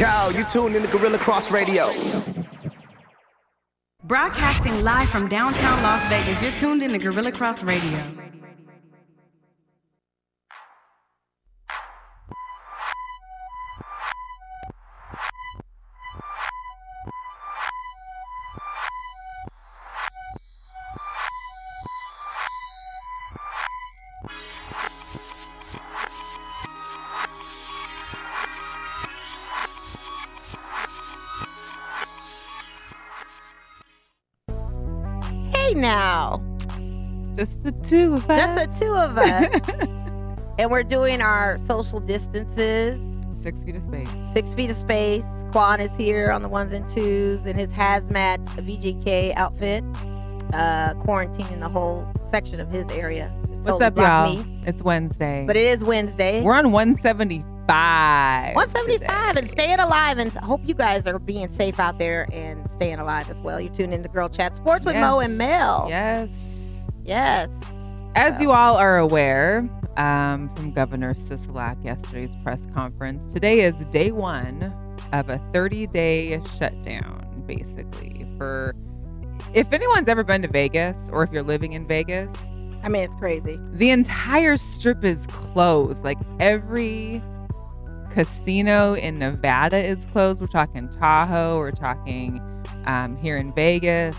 Yo, you tuned in to Gorilla Cross Radio. Broadcasting live from downtown Las Vegas, you're tuned in to Gorilla Cross Radio. Now, just the two of us. And we're doing our social distances. 6 feet of space. 6 feet of space. Quan is here on the ones and twos in his hazmat VGK outfit, quarantining the whole section of his area. What's up, y'all? It's Wednesday. But it is Wednesday. We're on 175. 175 today. And staying alive, and hope you guys are being safe out there and staying alive as well. You're tuned in to GirlChatSports with Mo and Mel. Yes. As you all are aware from Governor Sisolak yesterday's press conference, today is day one of a 30-day shutdown, basically. For if anyone's ever been to Vegas or if you're living in Vegas, I mean, it's crazy. The entire strip is closed. Like every casino in Nevada is closed. We're talking Tahoe. We're talking here in Vegas.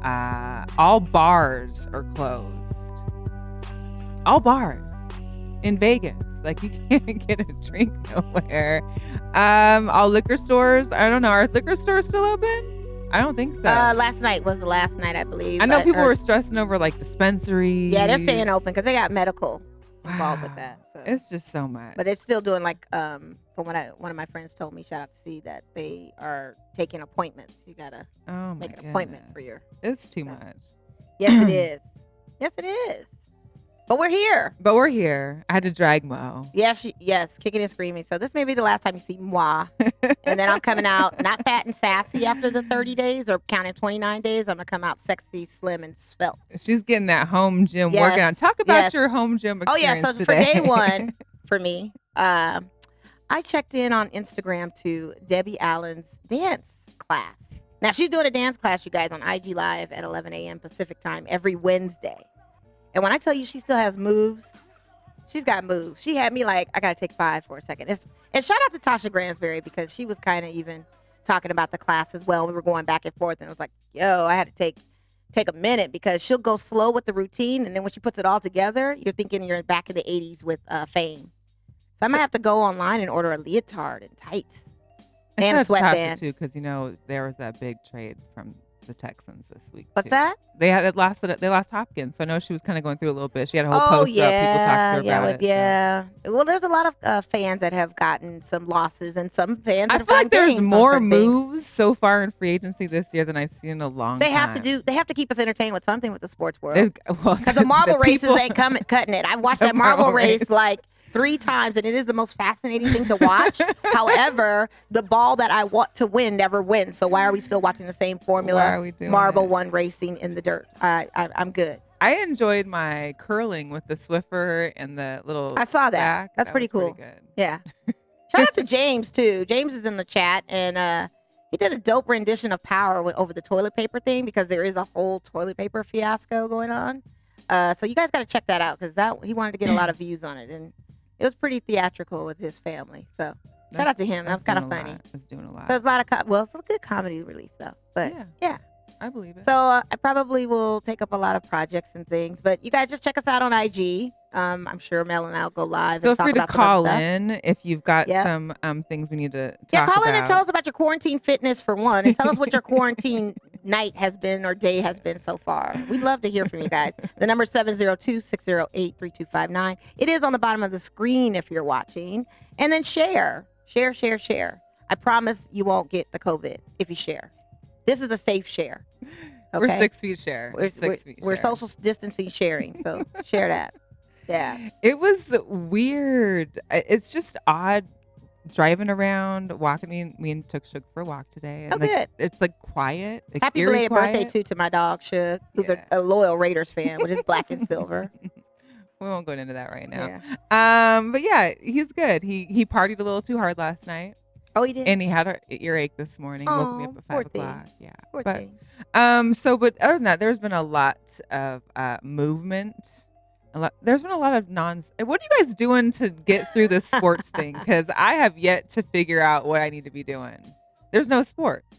All bars are closed. All bars in Vegas. Like you can't get a drink nowhere. All liquor stores. I don't know. Are liquor stores still open? I don't think so. Last night was the last night, I believe. I know people were stressing over like dispensaries. Yeah, they're staying open because they got medical involved with that. So. It's just so much. But it's still doing like from what one of my friends told me, shout out to C, that they are taking appointments. You gotta make an appointment for your. It's too much. Yes, it is. Yes, it is. But we're here. I had to drag Mo. Yes, kicking and screaming. So this may be the last time you see moi. And then I'm coming out not fat and sassy after the 30 days or counting 29 days. I'm going to come out sexy, slim, and svelte. She's getting that home gym workout. Talk about your home gym experience so today. For day one, for me, I checked in on Instagram to Debbie Allen's dance class. Now, she's doing a dance class, you guys, on IG Live at 11 a.m. Pacific time every Wednesday. And when I tell you she still has moves, she's got moves. She had me like, I got to take 5 for a second. And shout out to Tasha Gransberry because she was kind of even talking about the class as well. We were going back and forth and it was like, yo, I had to take a minute because she'll go slow with the routine. And then when she puts it all together, you're thinking you're back in the 80s with Fame. So I might have to go online and order a leotard and tights and a sweatband. Too, because, there was that big trade from the Texans this week. What's that? They lost Hopkins, so I know she was kind of going through a little bit. She had a whole post up. People talked to her about it. So. Well, there's a lot of fans that have gotten some losses, and some fans. I feel like there's more moves so far in free agency this year than I've seen in a long time. They have to keep us entertained with something with the sports world. Because the marble races ain't cutting it. I've watched that marble race like 3 times, and it is the most fascinating thing to watch. However, the ball that I want to win never wins. So why are we still watching the same formula? Why are we doing Marble one racing in the dirt? I'm good. I enjoyed my curling with the Swiffer and the little. I saw that. Sack. That's pretty cool. Pretty good. Yeah. Shout out to James too. James is in the chat, and he did a dope rendition of Power over the toilet paper thing because there is a whole toilet paper fiasco going on. So you guys got to check that out because he wanted to get a lot of views on it, and it was pretty theatrical with his family. So shout out to him. That was kind of funny. It's doing a lot. So it's a lot of it's a good comedy relief though. But yeah. I believe it. So I probably will take up a lot of projects and things. But you guys just check us out on IG. I'm sure Mel and I'll go live. Feel and talk free to about call in if you've got some things we need to talk about. Call in and tell us about your quarantine fitness for one, and tell us what your quarantine night has been or day has been so far. We'd love to hear from you guys. The number is 702-608-3259. It is on the bottom of the screen if you're watching. And then share. I promise you won't get the COVID if you share. This is a safe share. Okay? We're 6 feet share. We're social distancing sharing, so share that. Yeah. It was weird. It's just odd driving around, walking. Me and took Shug for a walk today. And good. It's like quiet. Like Happy belated birthday too to my dog Shug, who's a loyal Raiders fan with his black and silver. We won't go into that right now. Yeah. But yeah, he's good. He partied a little too hard last night. Oh, he did. And he had an earache this morning. Woke me Oh, up at poor 5 thing. o'clock. Yeah. Poor But thing. but other than that, there's been a lot of movement. There's been a lot of what are you guys doing to get through this sports thing? Because I have yet to figure out what I need to be doing. There's no sports,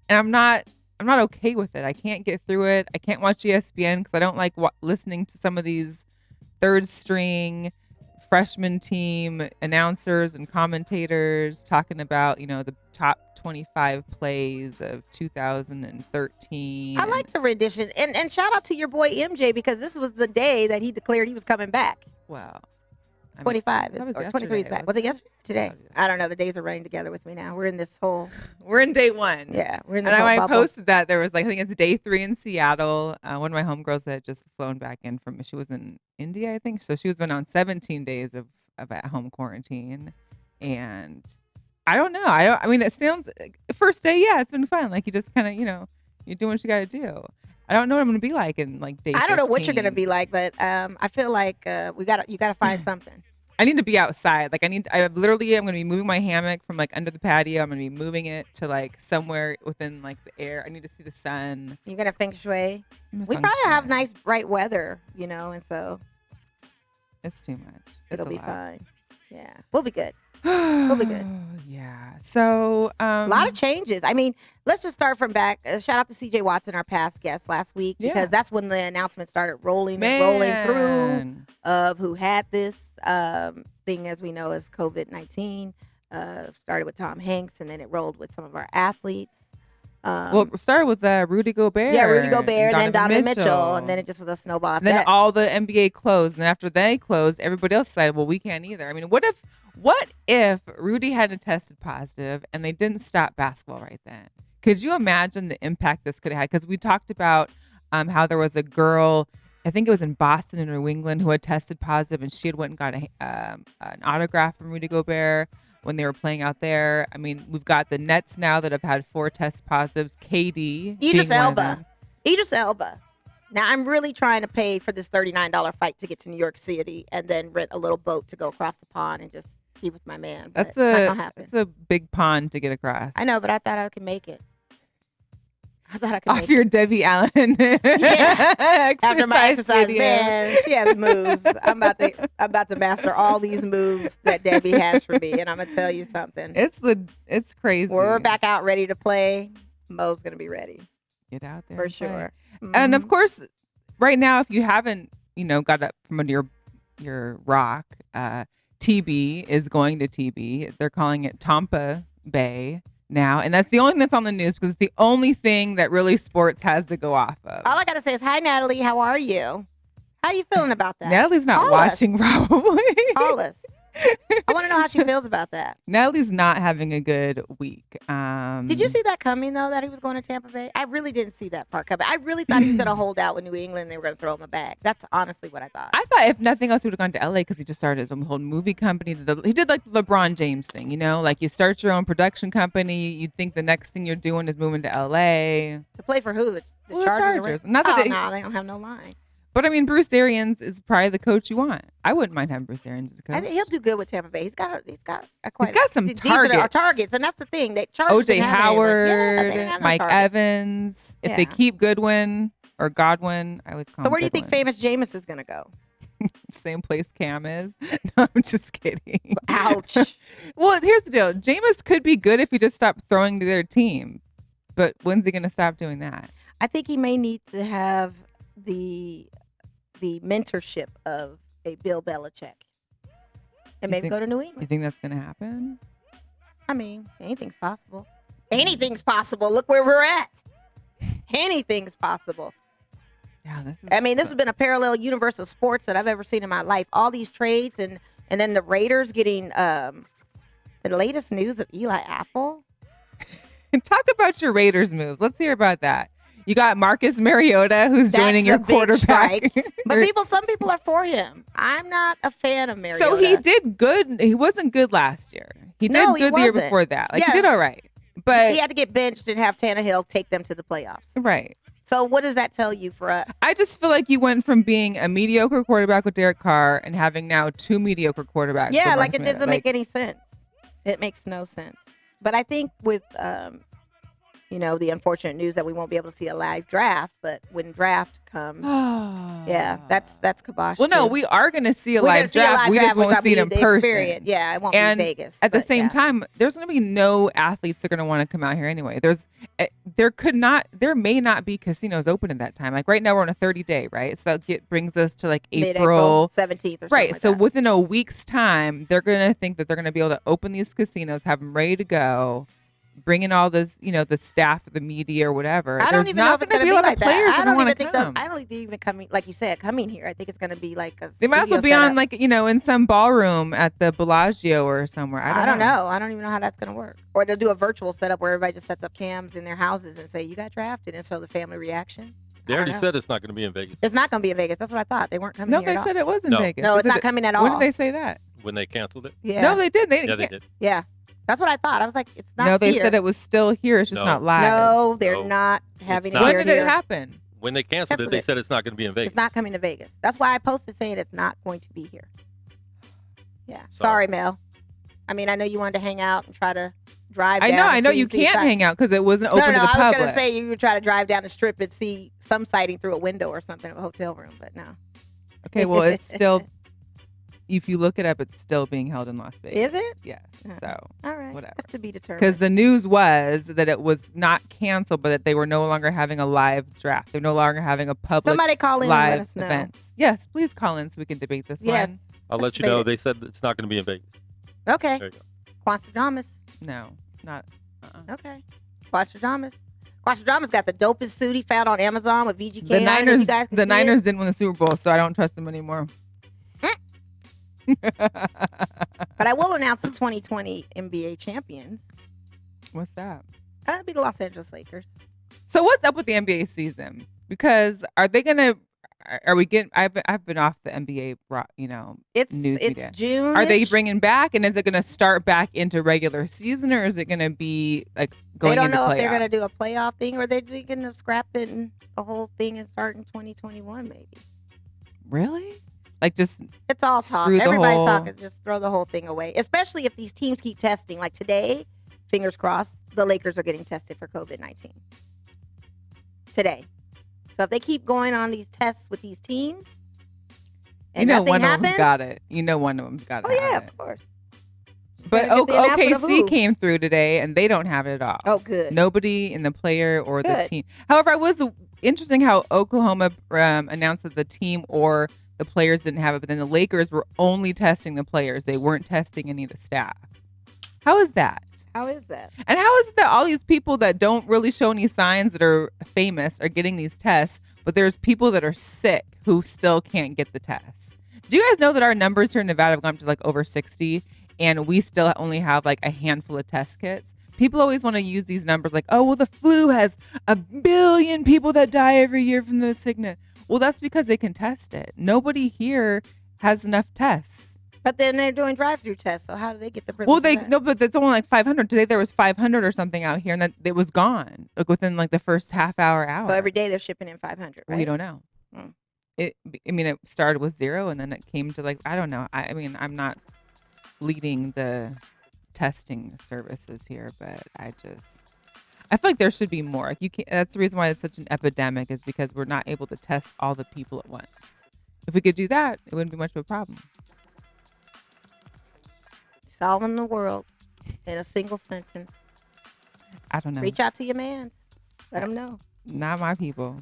and I'm not okay with it. I can't get through it. I can't watch ESPN because I don't like listening to some of these third string freshman team announcers and commentators talking about, the top 25 plays of 2013. I like the rendition. And shout out to your boy MJ, because this was the day that he declared he was coming back. Well, 25 that was or 23 is yesterday, back. Was it yesterday? Today? Oh, I don't know. The days are running together with me now. We're in this whole. We're in day one. Yeah, we're in And this whole I bubble. posted that there was I think it's day 3 in Seattle. One of my homegirls had just flown back in she was in India, I think. So she was been on 17 days of at home quarantine. And I don't know. I mean, it sounds first day. Yeah, it's been fun. Like you just kind of, you're doing what you got to do. I don't know what I'm going to be like in like day 15. I don't know what you're going to be like, but I feel like you got to find something. I need to be outside. Like I'm going to be moving my hammock from like under the patio. I'm going to be moving it to like somewhere within like the air. I need to see the sun. You're going to feng shui. We probably have nice bright weather, and so. It's too much. It'll be fine. Yeah. We'll be good. We'll be good. Yeah. So a lot of changes. I mean, let's just start from back. Shout out to CJ Watson, our past guest last week, because that's when the announcement started rolling through of who had this thing, as we know, as COVID-19. Started with Tom Hanks, and then it rolled with some of our athletes. It started with Rudy Gobert. Yeah, Rudy Gobert, and then Donovan Mitchell, and then it just was a snowball. And then all the NBA closed, and after they closed, everybody else decided, well, we can't either. I mean, what if Rudy hadn't tested positive and they didn't stop basketball right then? Could you imagine the impact this could have had? Because we talked about how there was a girl, I think it was in Boston and New England, who had tested positive, and she had went and got an autograph from Rudy Gobert when they were playing out there. I mean, we've got the Nets now that have had 4 test positives. KD. Idris Elba. Now, I'm really trying to pay for this $39 flight to get to New York City and then rent a little boat to go across the pond and just be with my man. But it's not gonna happen. That's a big pond to get across. I know, but I thought I could make it. Off your Debbie Allen. Yeah. After my exercise, man, she has moves. I'm about to master all these moves that Debbie has for me, and I'm gonna tell you something. It's crazy. We're back out ready to play. Mo's gonna be ready. Get out there for sure. Mm-hmm. And of course, right now, if you haven't, got up from under your rock, TB is going to TB. They're calling it Tampa Bay now, and that's the only thing that's on the news because it's the only thing that really sports has to go off of. All I gotta say is, hi Natalie, how are you? How are you feeling about that? Natalie's not watching probably. Call us. I want to know how she feels about that. Natalie's not having a good week. Did you see that coming though, that he was going to Tampa Bay? I really didn't see that part coming. I really thought he was gonna hold out with New England and they were gonna throw him a bag. That's honestly what I thought. I thought if nothing else, he would have gone to LA because he just started his own whole movie company. He did like the LeBron James thing, like you start your own production company. You'd think the next thing you're doing is moving to LA. To play for who? The Chargers. Not that they don't have no line. But I mean, Bruce Arians is probably the coach you want. I wouldn't mind having Bruce Arians as a coach. I think he'll do good with Tampa Bay. He's got some targets, and that's the thing. OJ Howard, Mike Evans. If they keep Goodwin or Godwin, I always call him. So where do you think Famous Jameis is gonna go? Same place Cam is. No, I'm just kidding. Ouch. Well, here's the deal. Jameis could be good if he just stopped throwing to their team, but when's he gonna stop doing that? I think he may need to have the mentorship of a Bill Belichick and maybe go to New England. You think that's going to happen? I mean, anything's possible. Anything's possible. Look where we're at. Anything's possible. Yeah, this has been a parallel universe of sports that I've ever seen in my life. All these trades and then the Raiders getting the latest news of Eli Apple. Talk about your Raiders moves. Let's hear about that. You got Marcus Mariota, who's joining your quarterback. But some people are for him. I'm not a fan of Mariota. So he did good. He wasn't good last year. He did good the year before that. He did all right. But he had to get benched and have Tannehill take them to the playoffs. Right. So what does that tell you for us? I just feel like you went from being a mediocre quarterback with Derek Carr and having now 2 mediocre quarterbacks. Yeah, like it doesn't make any sense. It makes no sense. But I think with the unfortunate news that we won't be able to see a live draft, but when draft comes, that's kibosh. Well, no, too. we are going to see a We're live gonna see a draft. live We draft, just won't which see it will in be the person. experience. Yeah, it won't And be Vegas. at the but same yeah. time, there's going to be no athletes that are going to want to come out here anyway. There may not be casinos open at that time. Like right now, we're on a 30-day, right? So that brings us to like Mid-April 17th or something right. like So that. within a week's time, they're going to think that they're going to be able to open these casinos, have them ready to go. Bring in all this, the staff, the media, or whatever. I don't even know if it's going to be like that. I don't even think come. I don't think they're even coming, like you said, coming here. I think it's going to be like a. They might as well be on like in some ballroom at the Bellagio or somewhere. I don't know. I don't even know how that's going to work. Or they'll do a virtual setup where everybody just sets up cams in their houses and say you got drafted, and show the family reaction. They already said it's not going to be in Vegas. It's not going to be in Vegas. That's what I thought. They weren't coming. No, here they said it was in Vegas. No, it's not coming at all. When did they say that? When they canceled it? Yeah. No, they did. They did. Yeah. That's what I thought. I was like, it's not No, they here. said it was still here. It's just not live. No, they're not having it When here. did it happen? When they canceled it, they said it's not going to be in Vegas. It's not coming to Vegas. That's why I posted saying it's not going to be here. Yeah. Sorry, Mel. I mean, I know you wanted to hang out and try to drive down. I know you can't hang out because it wasn't open to the public. I was going to say you would try to drive down the strip and see some sighting through a window or something of a hotel room, but no. Okay, well, it's still, if you look it up, it's still being held in Las Vegas. Is it? Yes. Uh-huh. So, all right. Whatever. That's to be determined. Because the news was that it was not canceled, but that they were no longer having a live draft. They're no longer having a public Somebody call in live and let us know. events. Yes, please call in so we can debate this one. I'll let you know. They said it's not going to be in Vegas. Okay. There you go. Quastradamus. No, not. Okay. Quastradamus. Quastradamus got the dopest suit he found on Amazon with VGK. The Niners didn't win the Super Bowl, so I don't trust them anymore. But I will announce the 2020 NBA champions. What's that? That'd be the Los Angeles Lakers. So what's up with the NBA season? Because are we getting? I've been off the NBA, It's news media. June. Are they bringing back, and is it going to start back into regular season, or is it going to be like going? They don't into know playoffs? if they're going to do a playoff thing, or they're going to scrap it and the whole thing and start in 2021, maybe. Really? Like just it's all talk. Everybody's talking. Just throw the whole thing away. Especially if these teams keep testing. Like today, fingers crossed, the Lakers are getting tested for COVID-19. Today. So if they keep going on these tests with these teams, and nothing one happens, of them's got it. One of them's got it. Oh yeah, of course. But OKC came through today, and they don't have it at all. Oh, good. Nobody in the player or the team. However, it was interesting how Oklahoma announced that the team or the players didn't have it, but then the Lakers were only testing the players. They weren't testing any of the staff. How is that? How is that? And how is it that all these people that don't really show any signs that are famous are getting these tests, but there's people that are sick who still can't get the tests? Do you guys know that our numbers here in Nevada have gone up to like over 60, and we still only have like a handful of test kits? People always want to use these numbers like, oh, well, the flu has 1 billion people that die every year from the sickness. Well, that's because they can test it. Nobody here has enough tests. But then they're doing drive-through tests, so how do they get the privilege? Well, but it's only like 500. Today there was 500 or something out here, and that it was gone like within like the first half hour. So every day they're shipping in 500, right? We don't know. It started with 0, and then it came to like, I don't know. I mean, I'm not leading the testing services here, but I feel like there should be more. Like you can't, that's the reason why it's such an epidemic, is because we're not able to test all the people at once. If we could do that, it wouldn't be much of a problem. Solving the world in a single sentence. I don't know. Reach out to your mans. Let them know. Not my people.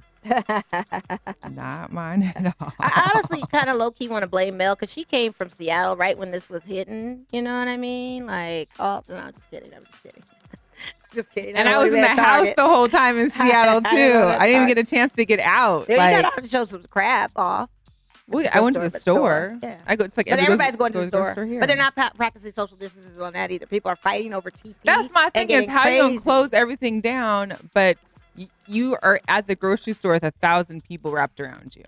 Not mine at all. I honestly kind of low-key want to blame Mel, because she came from Seattle right when this was hitting. You know what I mean? Like, oh, no, I'm just kidding. Just kidding. And I was in the house the whole time in Seattle, too. I didn't even get a chance to get out. You got to show some crap off. Well, I went to the store. Yeah. I go. It's like but everybody's going to the store. Here. But they're not practicing social distances on that either. People are fighting over TP. That's my thing, is how you don't close everything down, but you are at the grocery store with 1,000 people wrapped around you.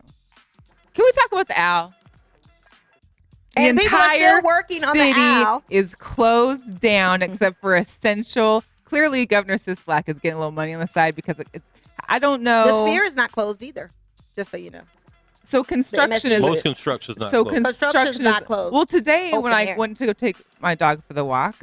Can we talk about the owl? The and entire working on city the owl is closed down except for essential. Clearly, Governor Sisolak is getting a little money on the side because I don't know. The Sphere is not closed either, just so you know. So construction is most construction is not so closed. Construction's not closed. Well, today when Open I air. went to go take my dog for the walk,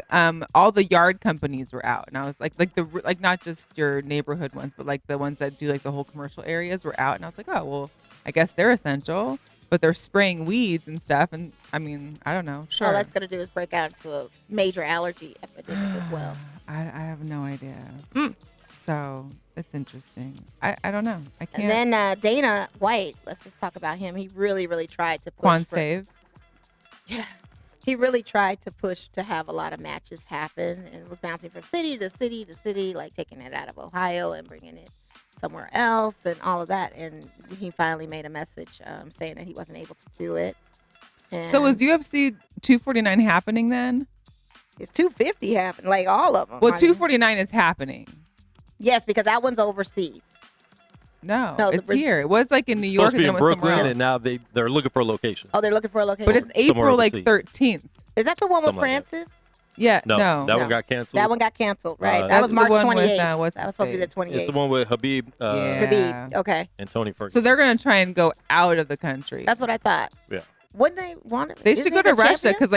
all the yard companies were out, and I was like not just your neighborhood ones, but like the ones that do like the whole commercial areas were out, and I was like, oh well, I guess they're essential, but they're spraying weeds and stuff, and I mean, I don't know. Sure, All that's gonna do is break out into a major allergy epidemic as well. I have no idea. Mm. So it's interesting. I don't know. I can't. And then Dana White, let's just talk about him. He really, really tried to push Quan's for, fave. yeah, he really tried to push to have a lot of matches happen, and was bouncing from city to city to city, like taking it out of Ohio and bringing it somewhere else, and all of that. And he finally made a message saying that he wasn't able to do it. And So was UFC 249 happening then? it's 250 happened, like all of them. Well, 249 is happening. Yes, because that one's overseas. No, No, the it's Bris- here. It was like in New It's York supposed to be and in then it was somewhere Brooklyn, else. and now they're looking for a location. Oh, they're looking for a location. But it's Somewhere April like overseas. 13th. Is that the one with Something like that. Francis? Yeah, No, no. that no. one got canceled. That one got canceled, right? that That's was the March one with, 28th. what's That was his supposed to be the face? 28th. It's the one with Habib Yeah. Khabib. Okay. and Tony Ferguson. So they're gonna try and go out of the country. That's what I thought. Yeah. Wouldn't they want it? They Isn't should he go to the Russia champion? because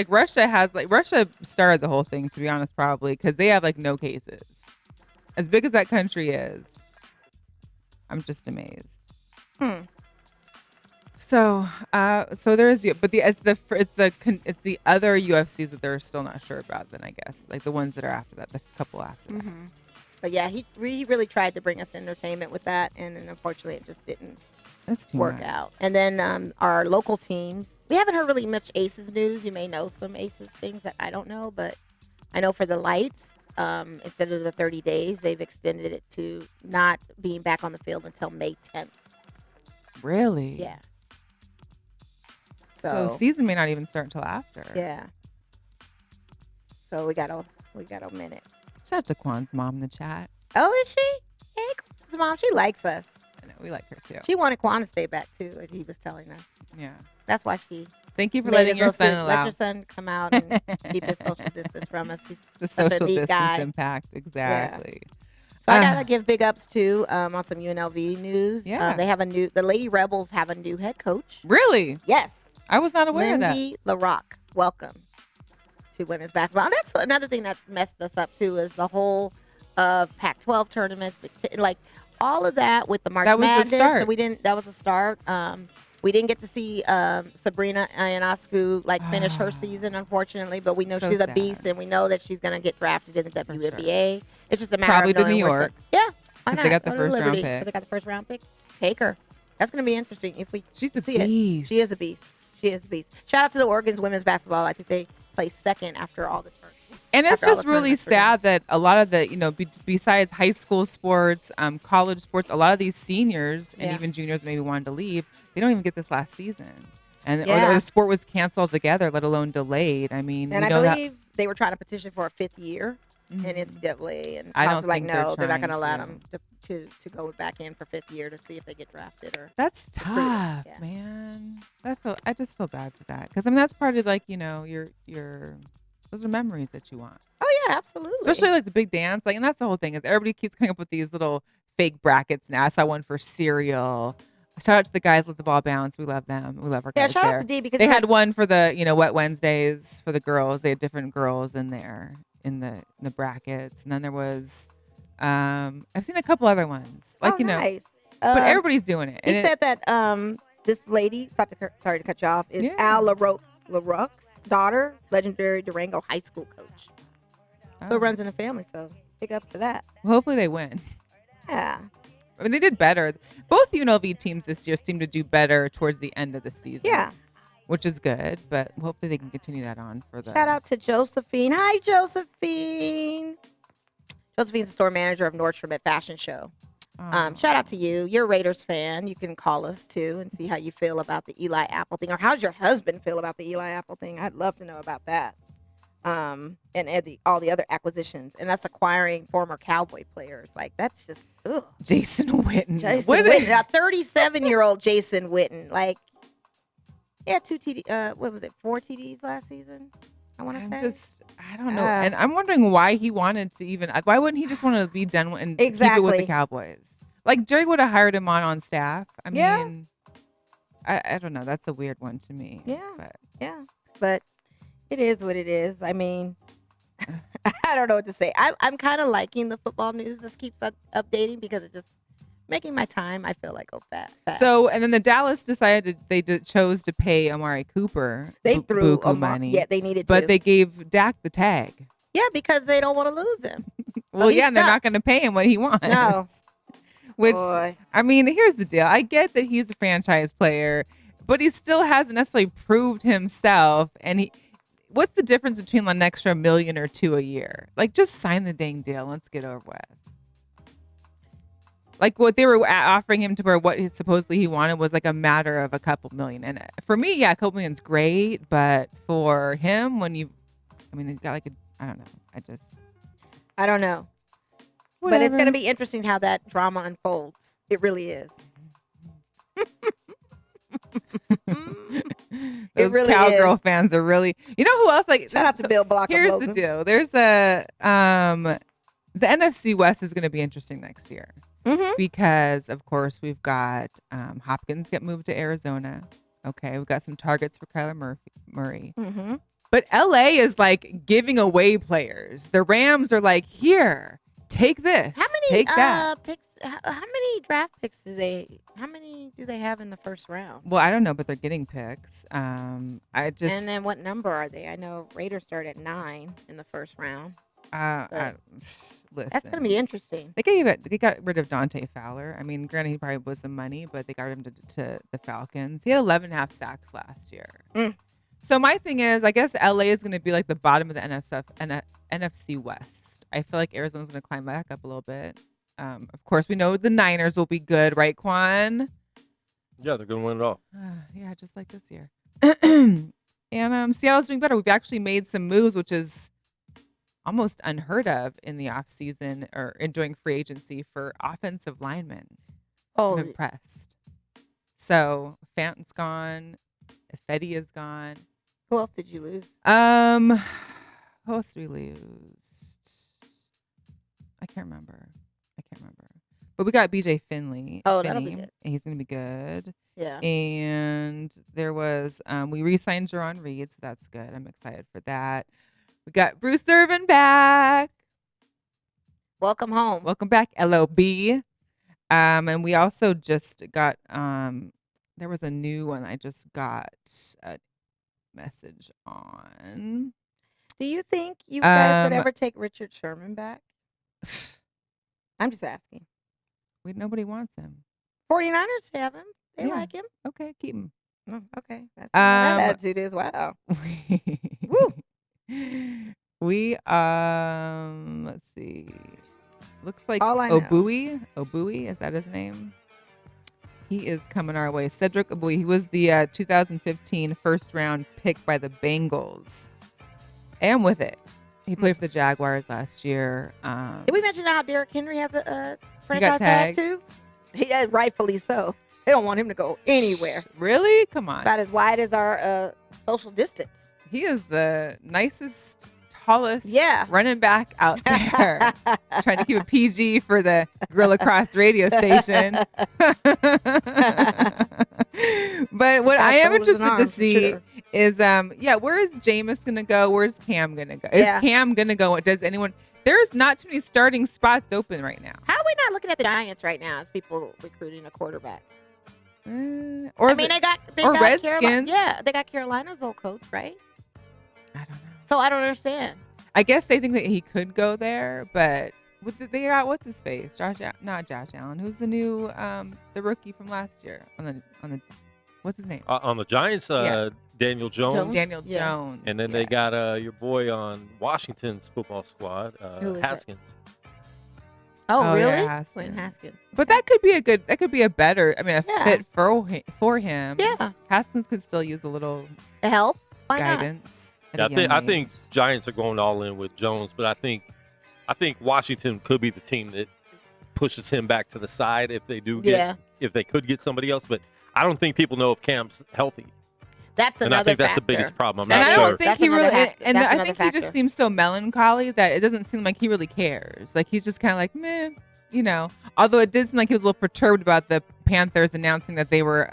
like Russia started the whole thing, to be honest, probably because they have like no cases. As big as that country is, I'm just amazed. Hmm. So there's but it's the other UFCs that they're still not sure about. Then I guess like the ones that are after that, the couple after that. Mhm. But yeah, he really tried to bring us entertainment with that, and then unfortunately it just didn't That's too work much. out. And then our local teams, we haven't heard really much Aces news. You may know some Aces things that I don't know, but I know for the lights, instead of the 30 days, they've extended it to not being back on the field until May 10th. Really? Yeah. So season may not even start until after. Yeah. So we got a minute. Shout out to Quan's mom in the chat. Oh, is she? Hey, Quan's mom, she likes us. I know we like her too. She wanted Quan to stay back too, as he was telling us. Yeah. That's why she Thank you for made letting his your little son let allow your son come out and keep his social distance from us. He's the such a social neat distance guy. impact. Exactly. So I gotta give big ups too on some UNLV news. Yeah. They have the Lady Rebels have a new head coach. Really? Yes, I was not aware of that. Lindy LaRocque. Welcome to women's basketball. And that's another thing that messed us up too, is the whole Pac-12 tournaments, like all of that with the March That was the Madness. start. So that was a start. We didn't get to see Sabrina Ionescu finish her season, unfortunately, but we know So she's a sad. beast, and we know that she's going to get drafted in the sure. WNBA. It's just a matter Probably of to knowing New where York. Yeah, why 'Cause not? they got the Go to first round Liberty, pick. 'cause they got the first round pick. Take her. That's going to be interesting if we She's a see it. beast. She is a beast. She is a beast. Shout out to the Oregon's women's basketball. I think they placed second after all the tournaments. And it's after all just the really tournaments for them. sad that a lot of the, besides high school sports, college sports, a lot of these seniors and Yeah. even juniors that maybe wanted to leave, they don't even get this last season. And Yeah. or the sport was canceled altogether, let alone delayed. I mean, And we I know believe they were trying to petition for a fifth year in Mhm. NCAA, and I I don't was like, think they're no, they're not going to allow trying them to go back in for fifth year to see if they get drafted or. That's tough, Yeah. man. I just feel bad for that because I mean that's part of your those are memories that you want, Oh yeah, absolutely. especially like the big dance. And that's the whole thing is everybody keeps coming up with these little fake brackets now. I saw one for cereal. Shout out to the guys Let the Ball Bounce. We love them. We love our yeah. guys Shout there. out to D because They had one for the Wet Wednesdays for the girls. They had different girls in there in the brackets, and then there was I've seen a couple other ones nice. but everybody's doing it. He And said that this lady, sorry to cut you off, is Yeah. Al LaRocque's daughter, legendary Durango high school coach. So it runs in the family. So big ups to that. hopefully they win. Yeah. I mean, they did better. Both UNLV teams this year seem to do better towards the end of the season. Yeah. Which is good, but hopefully they can continue that on for the. Shout out to Josephine. Hi, Josephine. Josephine's the store manager of Nordstrom at Fashion Show. Oh. Shout out to you. You're a Raiders fan. You can call us too and see how you feel about the Eli Apple thing, or how's your husband feel about the Eli Apple thing. I'd love to know about that. And all the other acquisitions, and that's acquiring former Cowboy players. Like that's just ugh. Jason Witten. Jason What Witten, a 37-year-old Jason Witten. Like, yeah, 4 TDs last season. I want to say. I don't know. And I'm wondering why he wanted to even, why wouldn't he just want to be done and keep it with Exactly. the Cowboys? Like Jerry would have hired him on staff. I Yeah. mean, I don't know. That's a weird one to me. Yeah. But Yeah, but it is what it is. I mean, I don't know what to say. I'm kind of liking the football news. This keeps updating because it just making my time, I feel like, go fast. So, and then the Dallas decided chose to pay Amari Cooper They threw buku money. Yeah, they needed but to. they gave Dak the tag. Yeah, because they don't want to lose him. Well, he's yeah, and they're stuck. not going to pay him what he wants. No. Which, Boy. I mean, here's the deal. I get that he's a franchise player, but he still hasn't necessarily proved himself. And what's the difference between an extra $1 million or $2 million a year? Like, just sign the dang deal. Let's get over with. Like, what they were offering him to where what supposedly he wanted was like a matter of a couple million. And for me, yeah, a couple million's great. But for him, he's got like I don't know. I don't know. Whatever. But it's going to be interesting how that drama unfolds. It really is. Those really cowgirl is. fans are really. You know who else? Like, Shout out to Bill Block. Here's the deal. There's the NFC West is going to be interesting next year because, of course, we've got Hopkins get moved to Arizona. Okay, we've got some targets for Kyler Murray. Mm-hmm. But LA is like giving away players. The Rams are like, here, take this. How many take that. picks? How many draft picks How many do they have in the first round? Well, I don't know, but they're getting picks. And then what number are they? I know Raiders start at 9 in the first round. Listen, That's gonna be interesting. They got rid of Dante Fowler. I mean, granted, he probably was some money, but they got him to the Falcons. He had 11.5 sacks last year. So my thing is, I guess LA is going to be like the bottom of the NFC West. I feel like Arizona's going to climb back up a little bit. Of course, we know the Niners will be good, right, Quan? Yeah, they're going to win it all. Yeah, just like this year. And Seattle's doing better. We've actually made some moves, which is almost unheard of in the offseason or during free agency for offensive linemen. I'm impressed. So Fanton's gone. Ifedi is gone. Who else did you lose? Who else did we lose? I can't remember. But we got BJ Finley. Oh, that'll be good. And he's gonna be good. Yeah. And there was we re-signed Jerron Reed, so that's good. I'm excited for that. We got Bruce Irvin back. Welcome home. Welcome back, LOB. And we also just got there was a new one I just got a message on. Do you think you guys would ever take Richard Sherman back? I'm just asking. Nobody wants him. 49ers have him. They Yeah. like him. Okay, keep him. Oh, okay. That's that attitude is. Wow. Woo. We let's see. Looks like All I know. Obui, is that his name? He is coming our way. Cedric Obui. He was the 2015 first round pick by the Bengals. And with it, he played for the Jaguars last year. Did we mention how Derrick Henry has a He got franchise tag tagged. too? Rightfully so. They don't want him to go anywhere. Really? Come on. About as wide as our social distance. He is the nicest, tallest Yeah. running back out there. Trying to keep it PG for the Gorilla Cross radio station. But what I am interested to see is, where is Jameis going to go? Where's Cam going to go? Is Cam going to go? Does anyone? There's not too many starting spots open right now. How are we not looking at the Giants right now as people recruiting a quarterback? They got Redskins. Carolina, they got Carolina's old coach, right? I don't know. So I don't understand. I guess they think that he could go there, but they got what's his face? Not Josh Allen. Who's the new the rookie from last year on the what's his name? On the Giants, Daniel Jones. Daniel Jones. And then they got your boy on Washington's football squad, Haskins. Oh, really? Yeah, Haskins. Quinn Haskins. But that could be a better, fit for him. Yeah. Haskins could still use a little Help? Why guidance. Yeah, I think Giants are going all in with Jones, but I think Washington could be the team that pushes him back to the side if they do if they could get somebody else. But I don't think people know if Cam's healthy. That's another And I think that's the factor. biggest problem. And I I'm not don't sure. think That's he another really, factor. and That's I another think he just factor. seems so melancholy that it doesn't seem like he really cares. Like he's just kind of like, meh. although it did seem like he was a little perturbed about the Panthers announcing that they were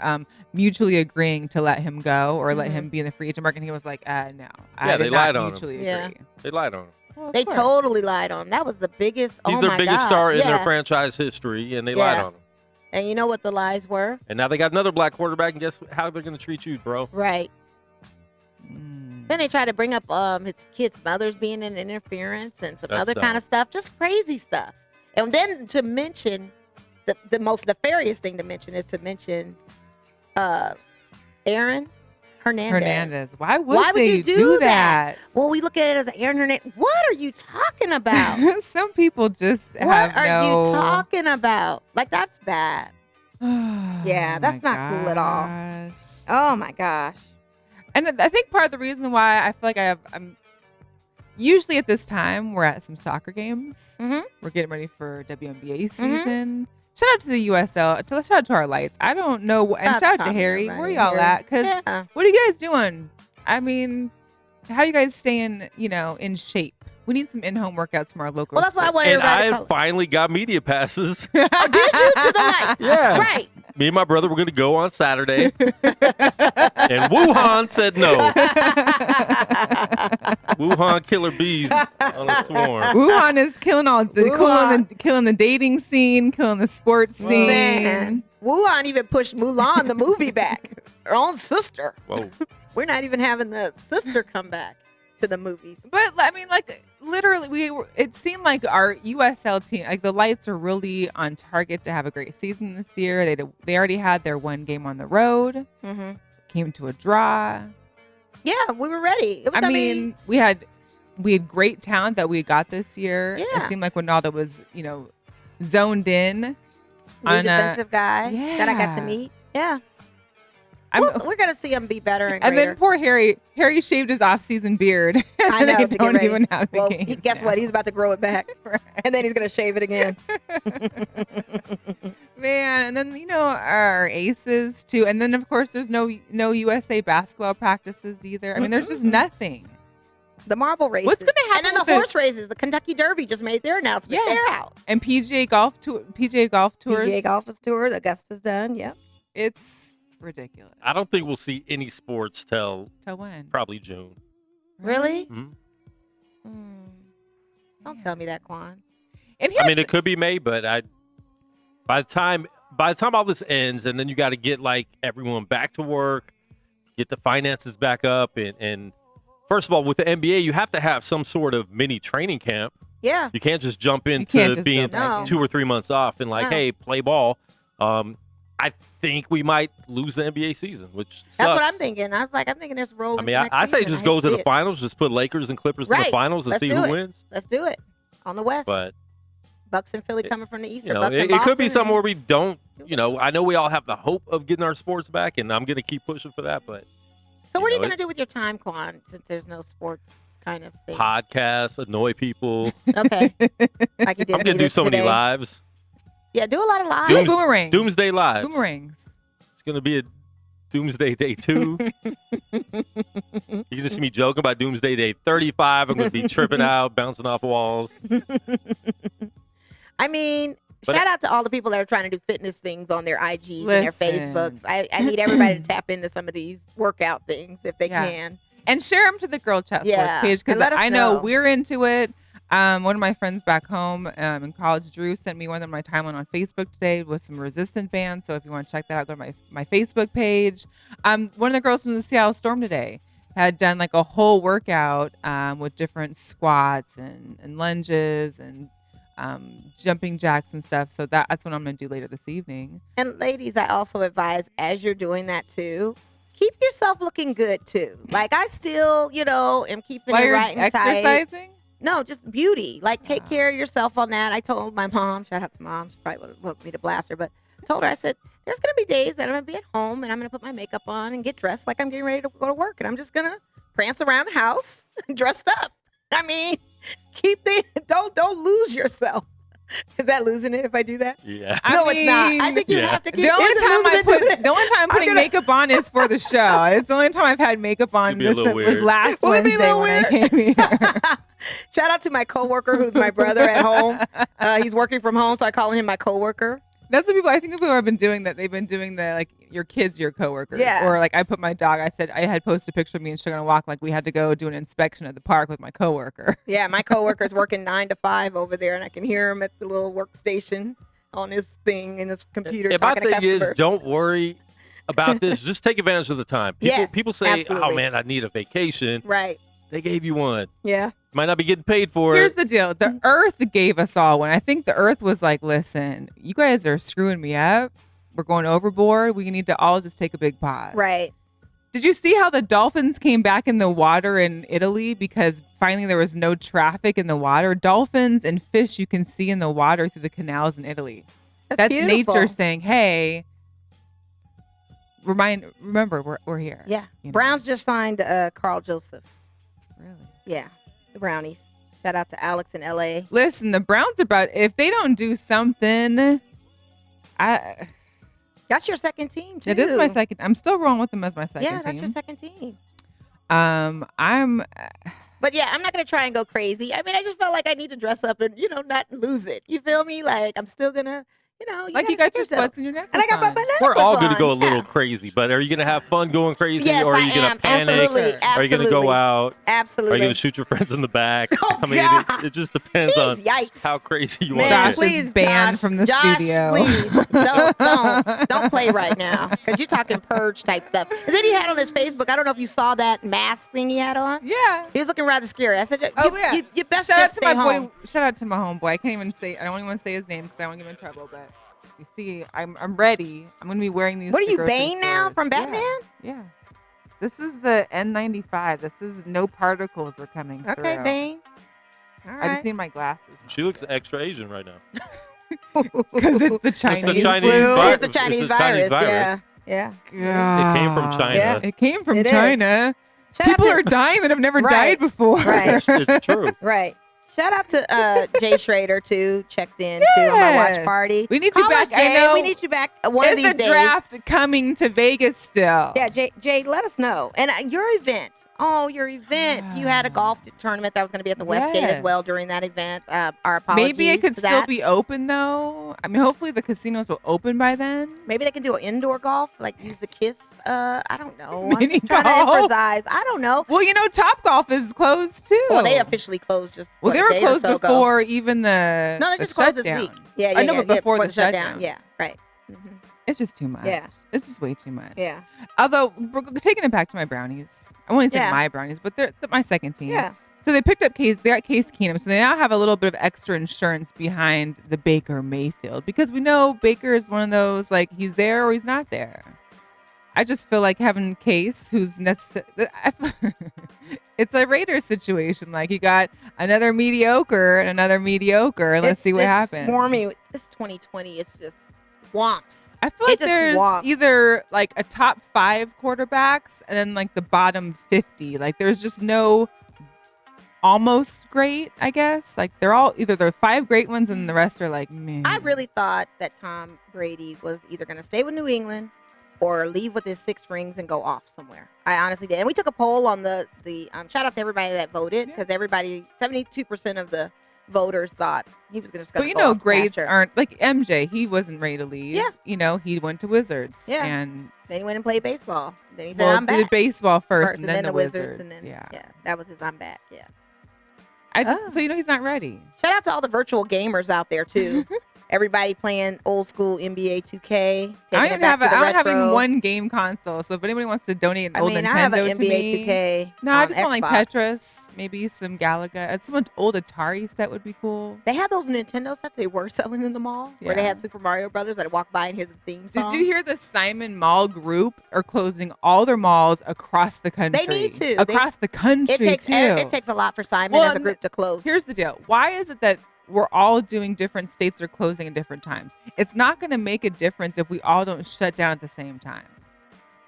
mutually agreeing to let him go or let him be in the free agent market. And he was like, no, I did not mutually agree. Yeah. They lied on him. Well, They totally lied on him. That was the biggest. He's their biggest star in their franchise history, and they lied on him. And you know what the lies were? And now they got another black quarterback, and guess how they're going to treat you, bro? Right. Then they tried to bring up his kid's mother's being in interference and some other kind of stuff, just crazy stuff. And then to mention, the most nefarious thing to mention is to mention Aaron Hernandez. Why would you do that? Well, we look at it as Aaron Hernandez. What are you talking about? Some people just have What are you talking about? Like, that's bad. Yeah, that's not cool at all. Oh, my gosh. And I think part of the reason why I feel like I'm usually at this time, we're at some soccer games. We're getting ready for WNBA season. Shout out to the USL. Shout out to our lights. I don't know. And shout out to Harry. Where y'all at? Because what are you guys doing? I mean, how you guys staying, in shape? We need some in-home workouts from our local. Well, that's why I wanted everybody to finally got media passes. Oh, did you? To the lights? Yeah. Right. Me and my brother were going to go on Saturday. And Wuhan said no. Wuhan killer bees on a swarm. Wuhan is killing killing the dating scene, killing the sports scene. Man. Wuhan even pushed Mulan, the movie, back. Her own sister. Whoa. We're not even having the sister come back to the movies. But I mean, like, literally, it seemed like our USL team, like the Lights, are really on target to have a great season this year. They already had their one game on the road, came to a draw. Yeah, we were ready. I mean, we had great talent that we got this year. Yeah. It seemed like Ronaldo was, zoned in. New defensive guy that I got to meet. Yeah. We're going to see him be better and greater. Then poor Harry. Harry shaved his off-season beard. I know. They don't even have the games. Guess what? He's about to grow it back. Right. And then he's going to shave it again. Man, and then, our aces, too. And then, of course, there's no USA basketball practices either. I mean, there's just nothing. The marble races. What's going to happen? And then the horse races. The Kentucky Derby just made their announcement. Yeah. They're out. And PGA Golf Tours. PGA Golf is tour. Augusta's done. Yep. It's ridiculous. I don't think we'll see any sports till when? Probably June. Really? Mm-hmm. Don't tell me that, Quan. And it could be May, but by the time all this ends, and then you got to get like everyone back to work, get the finances back up, and first of all, with the NBA, you have to have some sort of mini training camp. Yeah. You can't just jump into being 2 or 3 months off and hey, play ball. I think we might lose the NBA season, which sucks. That's what I'm thinking. I'm thinking there's rolling. I mean, I say just go to the finals, just put Lakers and Clippers in the finals and see who wins. Let's do it on the West. But Bucks and Philly coming from the East. It could be somewhere where we don't. I know we all have the hope of getting our sports back, and I'm going to keep pushing for that. But so, what are you going to do with your time, Quan? Since there's no sports kind of thing. Podcasts, annoy people. Okay. Like you did. I'm going to do so many lives. Yeah, do a lot of lives. Boomerang. Doomsday lives. Boomerangs. It's going to be a Doomsday Day 2. You can just see me joking about Doomsday Day 35. I'm going to be tripping out, bouncing off walls. I mean, shout out to all the people that are trying to do fitness things on their IGs and their Facebooks. I need everybody to tap into some of these workout things if they can. And share them to the Girl Chat Sports page, because I know we're into it. One of my friends back home in college, Drew, sent me one of my timeline on Facebook today with some resistant bands. So if you want to check that out, go to my Facebook page. One of the girls from the Seattle Storm today had done like a whole workout with different squats and lunges and jumping jacks and stuff. So that's what I'm going to do later this evening. And ladies, I also advise, as you're doing that too, keep yourself looking good too. Like I still, am keeping it right and tight. Exercising? No, just beauty. Like, take care of yourself on that. I told my mom, shout out to Mom, she probably would want me to blast her, but I told her, I said, there's going to be days that I'm going to be at home and I'm going to put my makeup on and get dressed like I'm getting ready to go to work. And I'm just going to prance around the house dressed up. I mean, don't lose yourself. Is that losing it if I do that? Yeah. No, it's not. I think you have to keep The only time the I'm putting makeup on is for the show. It's the only time I've had makeup on. It'd be a little was weird. last Will it be a Wednesday little when I weird? came here. Shout out to my coworker who's my brother at home. He's working from home, so I call him my coworker. That's the people. I think the people have been doing that. They've been doing the like your kids, your coworkers. Yeah. Or like I put my dog. I said I had posted a picture of me and Sugar on a walk. Like we had to go do an inspection at the park with my coworker. Yeah, my coworker's working 9 to 5 over there, and I can hear him at the little workstation on his thing in his computer My talking to thing customers. is, don't worry about this. Just take advantage of the time. Yes, People say, absolutely. "Oh man, I need a vacation." Right. They gave you one. Yeah. Might not be getting paid for Here's it. the deal. The Earth gave us all one. I think the Earth was like, listen, you guys are screwing me up. We're going overboard. We need to all just take a big pause. Right. Did you see how the dolphins came back in the water in Italy because finally there was no traffic in the water? Dolphins and fish you can see in the water through the canals in Italy. That's beautiful. nature saying, hey, remember, we're here. Yeah. You know? Browns just signed Carl Joseph. Really? Yeah. The Brownies. Shout out to Alex in LA. Listen, the Browns if they don't do something, That's your second team, too. it is my second. I'm still rolling with them as my second Yeah, team. that's your second team. I'm But yeah, I'm not going to try and go crazy. I mean, I just felt like I need to dress up and, not lose it. You feel me? Like, I'm still going to, like you got your sweats and your necklace And I got my on. necklace We're all going to on. go a little Yeah. crazy, but are you going to have fun going crazy, Yes, or are I you going am. to panic? Absolutely. Are you going to go out? Are Absolutely. you going to shoot your friends in the back? Oh, I mean, God. it just depends Jeez, on yikes. how crazy you Man, want to Josh get. please, is banned Josh, from the Josh, studio. Please, don't play right now, because you're talking purge type stuff. And then he had on his Facebook, I don't know if you saw that mask thing he had on. Yeah. He was looking rather scary. I said, you best Shout out just to stay my home. boy. Shout out to my homeboy. I can't even say. I don't even want to say his name because I don't want to get him in trouble. But you see, I'm ready. I'm gonna be wearing these. What are to you, grocery Bane now stores. from Batman? Yeah. This is the N95. This is no particles are coming through. Okay, Bane. All I right. just need my glasses. She looks extra Asian right now. Because it's the Chinese Chinese flu. virus. It's the Chinese It's the Chinese virus. virus. Yeah. It came from China. Yeah. It came from It is. China. Shout out People to- are dying that have never Right. died before. Right. It's true. Right. Shout out to Jay Schrader too. Checked in too on my watch Yes. party. We need you Call back. us, Jay. I know. We need you back one of Is these the days. draft coming to Vegas still? Yeah, Jay, let us know. And your event. Oh, your event. You had a golf tournament that was going to be at the Westgate as well Yes. during that event. Our apologies. Maybe it could to still that. be open though. I mean, hopefully the casinos will open by then. Maybe they can do an indoor golf, like use the Kiss. I don't know. I'm Mini just trying to golf? improvise. I don't know. Well, Top Golf is closed too. Well, they officially closed just Well, they a were day or closed so ago. before even the No, they the just closed this shutdown. week. Yeah, I know, but before the shutdown. shutdown. Yeah, right. Mhm. It's just too much. Yeah. It's just way too much. Yeah. Although we're taking it back to my Brownies. I won't say Yeah. my Brownies, but they're my second team. Yeah. So they picked up Case. They got Case Keenum. So they now have a little bit of extra insurance behind the Baker Mayfield because we know Baker is one of those like he's there or he's not there. I just feel like having Case, who's necessary. It's a Raiders situation. Like you got another mediocre and another mediocre, and let's see what happens. For me, this 2020, it's just womps. I feel like just there's womps. either like a top 5 quarterbacks and then like the bottom 50. Like there's just no almost great, I guess. Like they're all either the 5 great ones and the rest are like meh. I really thought that Tom Brady was either going to stay with New England or leave with his 6 rings and go off somewhere. I honestly did. And we took a poll on the shout out to everybody that voted because 72% of the voters thought he was going to go. But you know, off grades pasture. aren't like MJ. He wasn't ready to leave. Yeah. You know, he went to Wizards. Yeah. And Then he went and played baseball. Then he said, well, "I'm back." did baseball first, First, and then the Wizards. and then yeah. that was his "I'm back." Yeah. I just Oh. so he's not ready. Shout out to all the virtual gamers out there too. Everybody playing old school NBA 2K. I Taking don't it back to the I don't have even retro. one game console. So if anybody wants to donate an I old mean, Nintendo I have an to NBA me, 2K. no, I on just want like Xbox. Tetris, maybe some Galaga. Some old Atari set would be cool. They had those Nintendo sets they were selling in the mall where they Yeah. had Super Mario Brothers. I'd walk by and hear the theme song. Did you hear the Simon Mall Group are closing all their malls across the country? need to. Across the country It takes too. it takes a lot for Simon Well, as a group to close. Here's the deal. Why is it that we're all doing different states are closing at different times? It's not going to make a difference if we all don't shut down at the same time.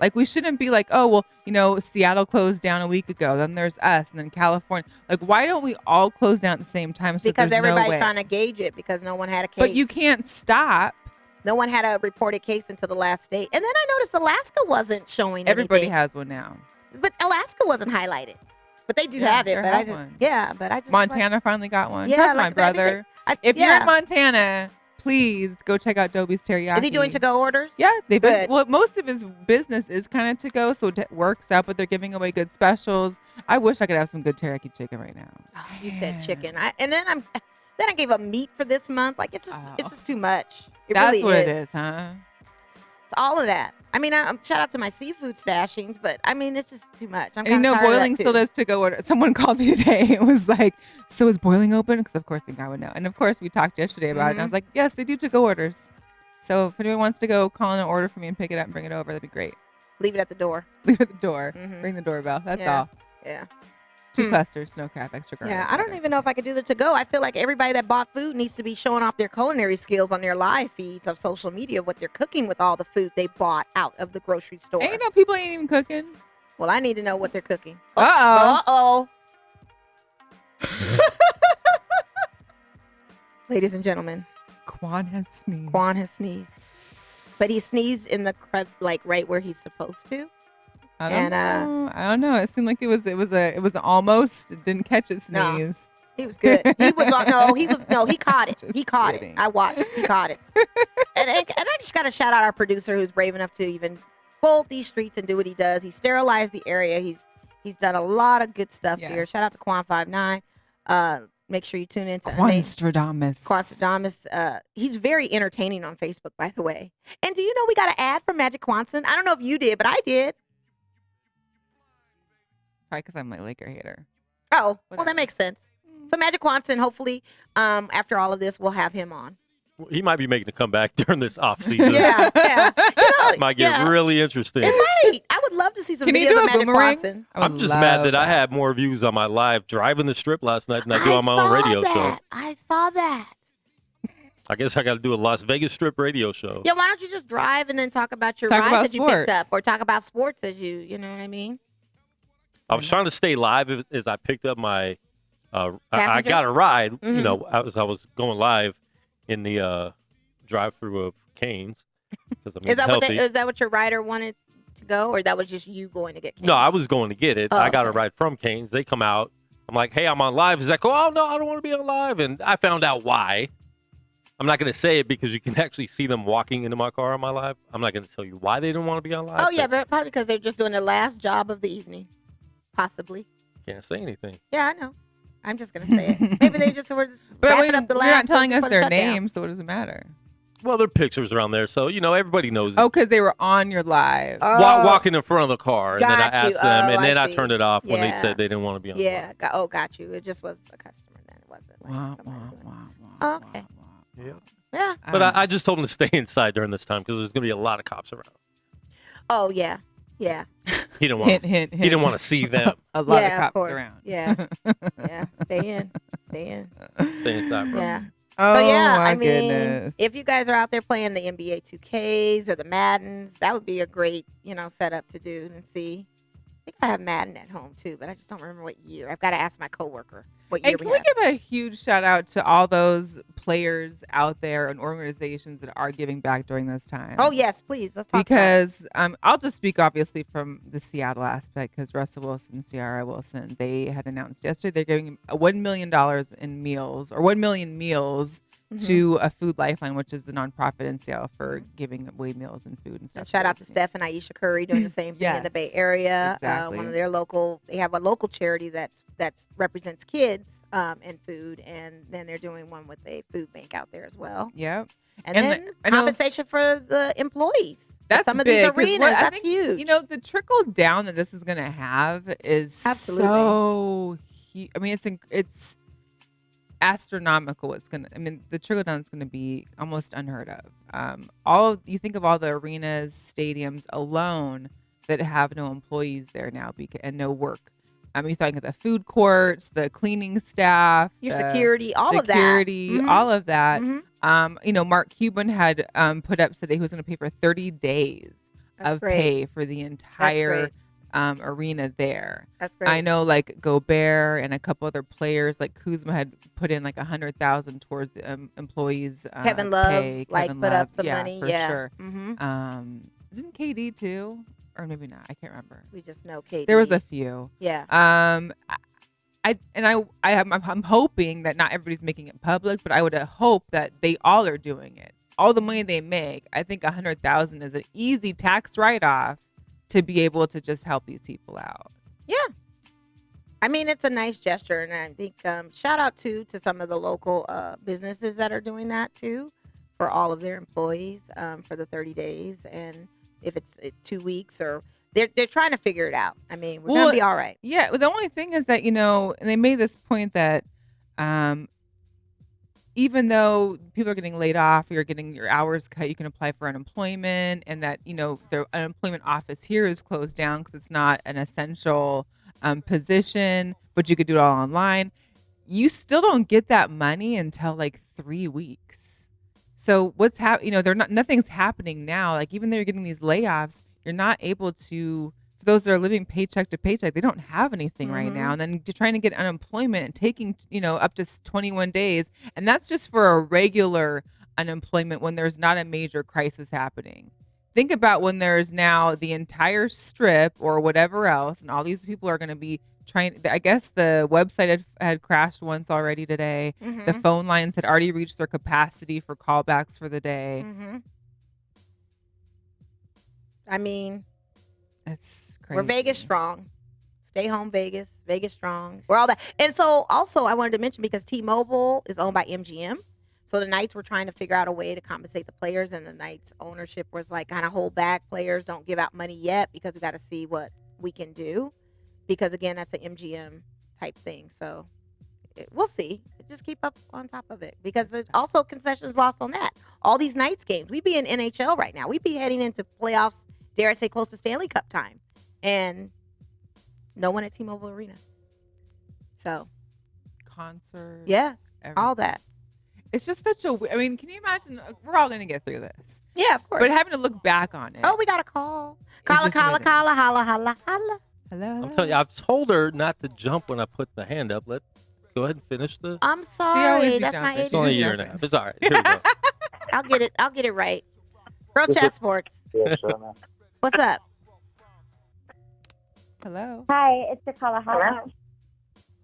Like, we shouldn't be like, oh, well, you know, Seattle closed down a week ago. Then there's us, and then California. Like, why don't we all close down at the same time? So because there's everybody's no way. trying to gauge it because no one had a case. But you can't stop. No one had a reported case until the last state. And then I noticed Alaska wasn't showing Everybody anything. has one now. But Alaska wasn't highlighted. But they do Yeah, have it. sure But have one. but I just Montana finally got one. Yeah, Talk to like my that. brother. If You're in Montana, please go check out Dobie's Teriyaki. is he doing to-go orders? Yeah, they've been. Good. Well, most of his business is kind of to go, so it works out. But they're giving away good specials. I wish I could have some good teriyaki chicken right now. Oh, you said chicken. Then I gave up meat for this month. Like it's just too much. That's really what it is, huh? It's all of that. I mean, shout out to my seafood stashings, but I mean, it's just too much. I'm And you know, tired of that boiling too. still does to go order. Someone called me today. It was like, so is boiling open? Because of course the guy would know. And of course we talked yesterday about it. And I was like, yes, they do to go orders. So if anyone wants to go call in an order for me and pick it up and bring it over, that'd be great. Leave it at the door. Leave it at the door. Mhm. Ring the doorbell. That's Yeah. all. Yeah. 2 clusters, snow crab, extra garlic. Yeah, I don't even know if I could do the to-go. I feel like everybody that bought food needs to be showing off their culinary skills on their live feeds of social media, what they're cooking with all the food they bought out of the grocery store. And you know, people ain't even cooking. Well, I need to know what they're cooking. Uh-oh. Uh-oh. Ladies and gentlemen, Quan has sneezed. Quan has sneezed. But he sneezed in the like right where he's supposed to. I don't know. It seemed like it was almost. It didn't catch his No. sneeze. He was good. He caught it. He caught it. I watched. He caught it. And I just got to shout out our producer who's brave enough to even bolt these streets and do what he does. He sterilized the area. He's done a lot of good stuff here. Shout out to Quan59. Make sure you tune in to Quanstradamus. He's very entertaining on Facebook, by the way. And do you know we got an ad for Magic Quanson? I don't know if you did, but I did. Probably because I'm a Laker hater. Oh, well, that makes sense. So Magic Quanson, hopefully, after all of this, we'll have him on. He might be making a comeback during this off season. Yeah. Might get really interesting. It might. I would love to see some Can he videos do of a Magic boomerang? Quanson. I'm just mad that I had more views on my live driving the strip last night than I do on my own radio show. I saw that. I guess I got to do a Las Vegas Strip radio show. Yeah, why don't you just drive and then talk about your Talk ride about that you picked sports. up, or talk about sports as you know what I mean? I was trying to stay live as I picked up my. I Passenger? got a ride. Mhm. You know, I was going live in the drive-through of Cane's because I'm Is that healthy. is that what your rider wanted to go, or that was just you going to get? Cane's? No, I was going to get it. Oh, I got a okay. ride from Cane's. They come out. I'm like, hey, I'm on live. Is that cool? Oh, no, I don't want to be on live. And I found out why. I'm not going to say it because you can actually see them walking into my car on my live. I'm not going to tell you why they didn't want to be on live. Oh yeah, but probably because they're just doing their last job of the evening, possibly. Can't say anything. Yeah, I know. I'm just gonna say it. Maybe they just were But wrapping up the last. you're not telling one us for the their shutdown. names, so what does it matter? Well, there are pictures around there, so, you know, everybody knows. Oh, because they were on your live. Walking in front of the car, and then I Got you. asked them, Oh, and then I I see. turned it off when they Yeah. said they didn't want to be on Yeah. live. Got you. It just was a customer then. It wasn't like Wah, somebody wah, doing it. wah, wah, Okay. wah, wah. Yeah. Yeah. But Um, I just told them to stay inside during this time because there's going to be a lot of cops around. Oh yeah. Yeah. He didn't want. hint, hint, He didn't hint. want to see them. A lot Yeah, of of cops course. around. Yeah. Yeah. Stay in. Stay in. Stay inside, bro. Yeah. Oh, So yeah, my I mean, goodness. if you guys are out there playing the NBA 2Ks or the Maddens, that would be a great, setup to do and see. I think I have Madden at home too, but I just don't remember what year. I've got to ask my coworker what year And can we we have. give a huge shout out to all those players out there and organizations that are giving back during this time? Oh yes, please. Let's talk. Because I'll just speak obviously from the Seattle aspect because Russell Wilson, Ciara Wilson, they had announced yesterday they're giving $1 million in meals or 1 million meals Mhm. to a Food Lifeline, which is the nonprofit in Seattle for giving away meals and food and stuff. And shout out to Steph and Aisha Curry doing the same thing in the Yes, Bay Area. exactly. One of their they have a local charity that represents kids and food, and then they're doing one with a food bank out there as well. Yep. And And then I know- compensation for the employees. That's some of big, these 'cause arenas. what I That's think, huge. You know, the trickle down that this is going to have is Absolutely. so huge. I mean, it's astronomical. The trickle down is going to be almost unheard of. You think of all the arenas, stadiums alone that have no employees there now and no work. You're talking about the food courts, the cleaning staff, your the security, all of that. security, Mhm. all of that. Mhm. Mark Cuban had put up said that he was going to pay for 30 days of great. pay for the entire arena there. That's great. I know like Gobert and a couple other players like Kuzma had put in like 100,000 towards the employees' Kevin Love pay. like Kevin put Love, up some money. for sure. Mm-hmm. Didn't KD too, or maybe not? I can't remember. We just know KD. There was a few. Yeah. I'm hoping that not everybody's making it public, but I would hope that they all are doing it. All the money they make, I think 100,000 is an easy tax write-off to be able to just help these people out. Yeah. I mean, it's a nice gesture, and I think shout out to some of the local businesses that are doing that too, for all of their employees for the 30 days, and if it's 2 weeks or they're trying to figure it out. I mean, we're gonna be all right. Yeah, but the only thing is that and they made this point that even though people are getting laid off, you're getting your hours cut, you can apply for unemployment, and that the unemployment office here is closed down because it's not an essential position, but you could do it all online. You still don't get that money until like 3 weeks. So what's nothing's happening now. Like even though you're getting these layoffs, you're not able to. For those that are living paycheck to paycheck, they don't have anything right now. And then you're trying to get unemployment and taking, up to 21 days. And that's just for a regular unemployment when there's not a major crisis happening. Think about when there's now the entire strip or whatever else, and all these people are going to be trying. I guess the website had crashed once already today. Mm-hmm. The phone lines had already reached their capacity for callbacks for the day. Mm-hmm. I mean, it's crazy. We're Vegas strong. Stay home, Vegas. Vegas strong. We're all that. And so also I wanted to mention, because T-Mobile is owned by MGM. So the Knights were trying to figure out a way to compensate the players, and the Knights ownership was like, kind of hold back players, don't give out money yet because we got to see what we can do. Because again, that's an MGM type thing. So we'll see. Just keep up on top of it, because there's also concessions lost on that. All these Knights games, we'd be in NHL right now. We'd be heading into playoffs, dare I say, close to Stanley Cup time, and no one at T-Mobile Arena. So concerts, everything. All that. It's just such a. I mean, can you imagine? We're all gonna get through this. Yeah, of course. But having to look back on it. Oh, we got a call. Holla, holla, holla. Hello. I'm telling you, I've told her not to jump when I put the hand up. Go ahead and finish the. I'm sorry. That's my age. It's only a year and a half. It's all right. Here we go. I'll get it right. GirlChatSports. What's up? Hello. Hi, it's Dakala. Hello.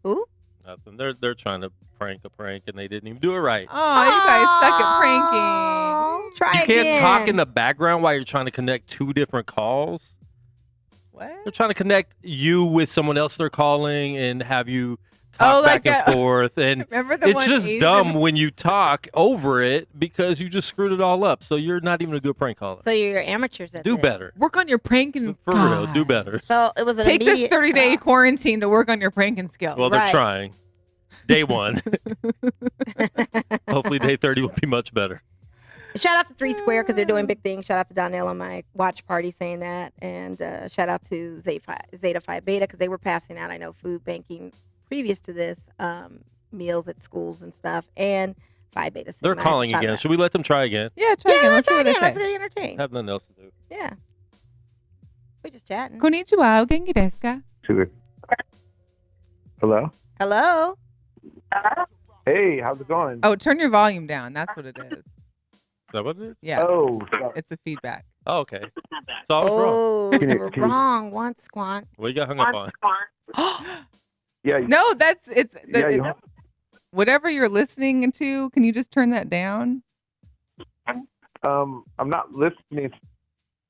Who? Nothing. They're trying to prank a prank, and they didn't even do it right. Oh, you guys suck at pranking. Try You again. can't talk in the background while you're trying to connect two different calls. What? They're trying to connect you with someone else they're calling and have you talk back and forth. And it's just dumb when you talk over it, because you just screwed it all up. So you're not even a good prank caller. So you're amateurs at Do this. better. Work on your pranking. For real, do better. So it was an Take immediate, this 30-day quarantine to work on your pranking skills. Well, they're trying. Day 1. Hopefully day 30 will be much better. Shout out to 3 Square, because they're doing big things. Shout out to Donnell on my watch party saying that. And shout out to Zeta Phi Beta, because they were passing out, I know, food banking previous to this, meals at schools and stuff. And Phi Beta. They're calling again. Should we let them try again? Yeah, try again. Let's see what they say. Let's get entertained. Have nothing else to do. Yeah. We're just chatting. Konnichiwa, genki desu ka? Hello? Hello? Hey, how's it going? Oh, turn your volume down. That's what it is. Is that what it is? Yeah. Oh, it's a feedback. Oh, okay. So I was wrong. You were wrong once, Squant. What you got hung up on? Yeah. No, Yeah, whatever you're listening to, can you just turn that down? I'm not listening.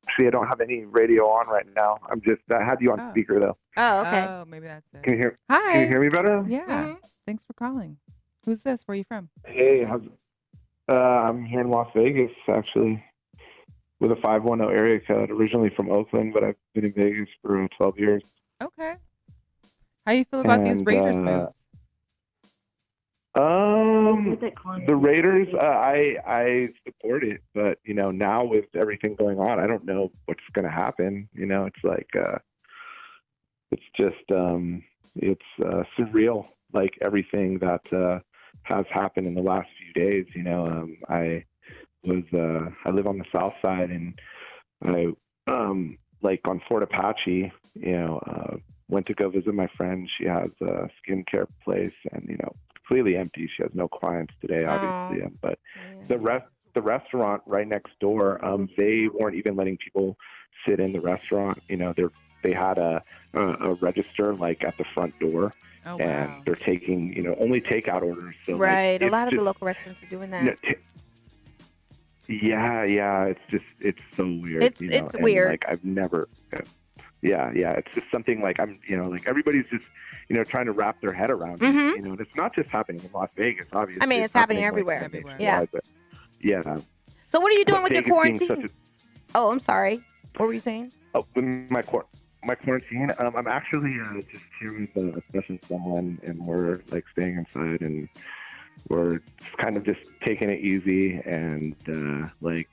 Actually, I don't have any radio on right now. I have you on speaker though. Oh, okay. Oh, maybe that's it. Can you hear? Hi. Can you hear me better? Yeah. Mm-hmm. Thanks for calling. Who's this? Where are you from? Hey, I'm here in Las Vegas, actually, with a 510 area code. Originally from Oakland, but I've been in Vegas for 12 years. Okay. How you feel about these Raiders moves? The Raiders, I support it, but now with everything going on, I don't know what's going to happen. It's like it's just it's surreal, like everything that has happened in the last few days. I live on the South Side, and I like on Fort Apache, went to go visit my friend. She has a skincare place, and completely empty. She has no clients today, obviously. But the restaurant right next door, they weren't even letting people sit in the restaurant. They had a register like at the front door. Oh, and wow. they're taking, only takeout orders. So right. Like, a lot of the local restaurants are doing that. Yeah. It's so weird. It's weird. Like I've never. Yeah. It's just something like like everybody's just, trying to wrap their head around it. And it's not just happening in Las Vegas, obviously. I mean, it's happening everywhere. Yeah. Yeah. So what are you doing with your Vegas being quarantine? Oh, I'm sorry. What were you saying? Oh, with my quarantine, I'm actually just here with a special someone, and we're like staying inside, and we're kind of just taking it easy and like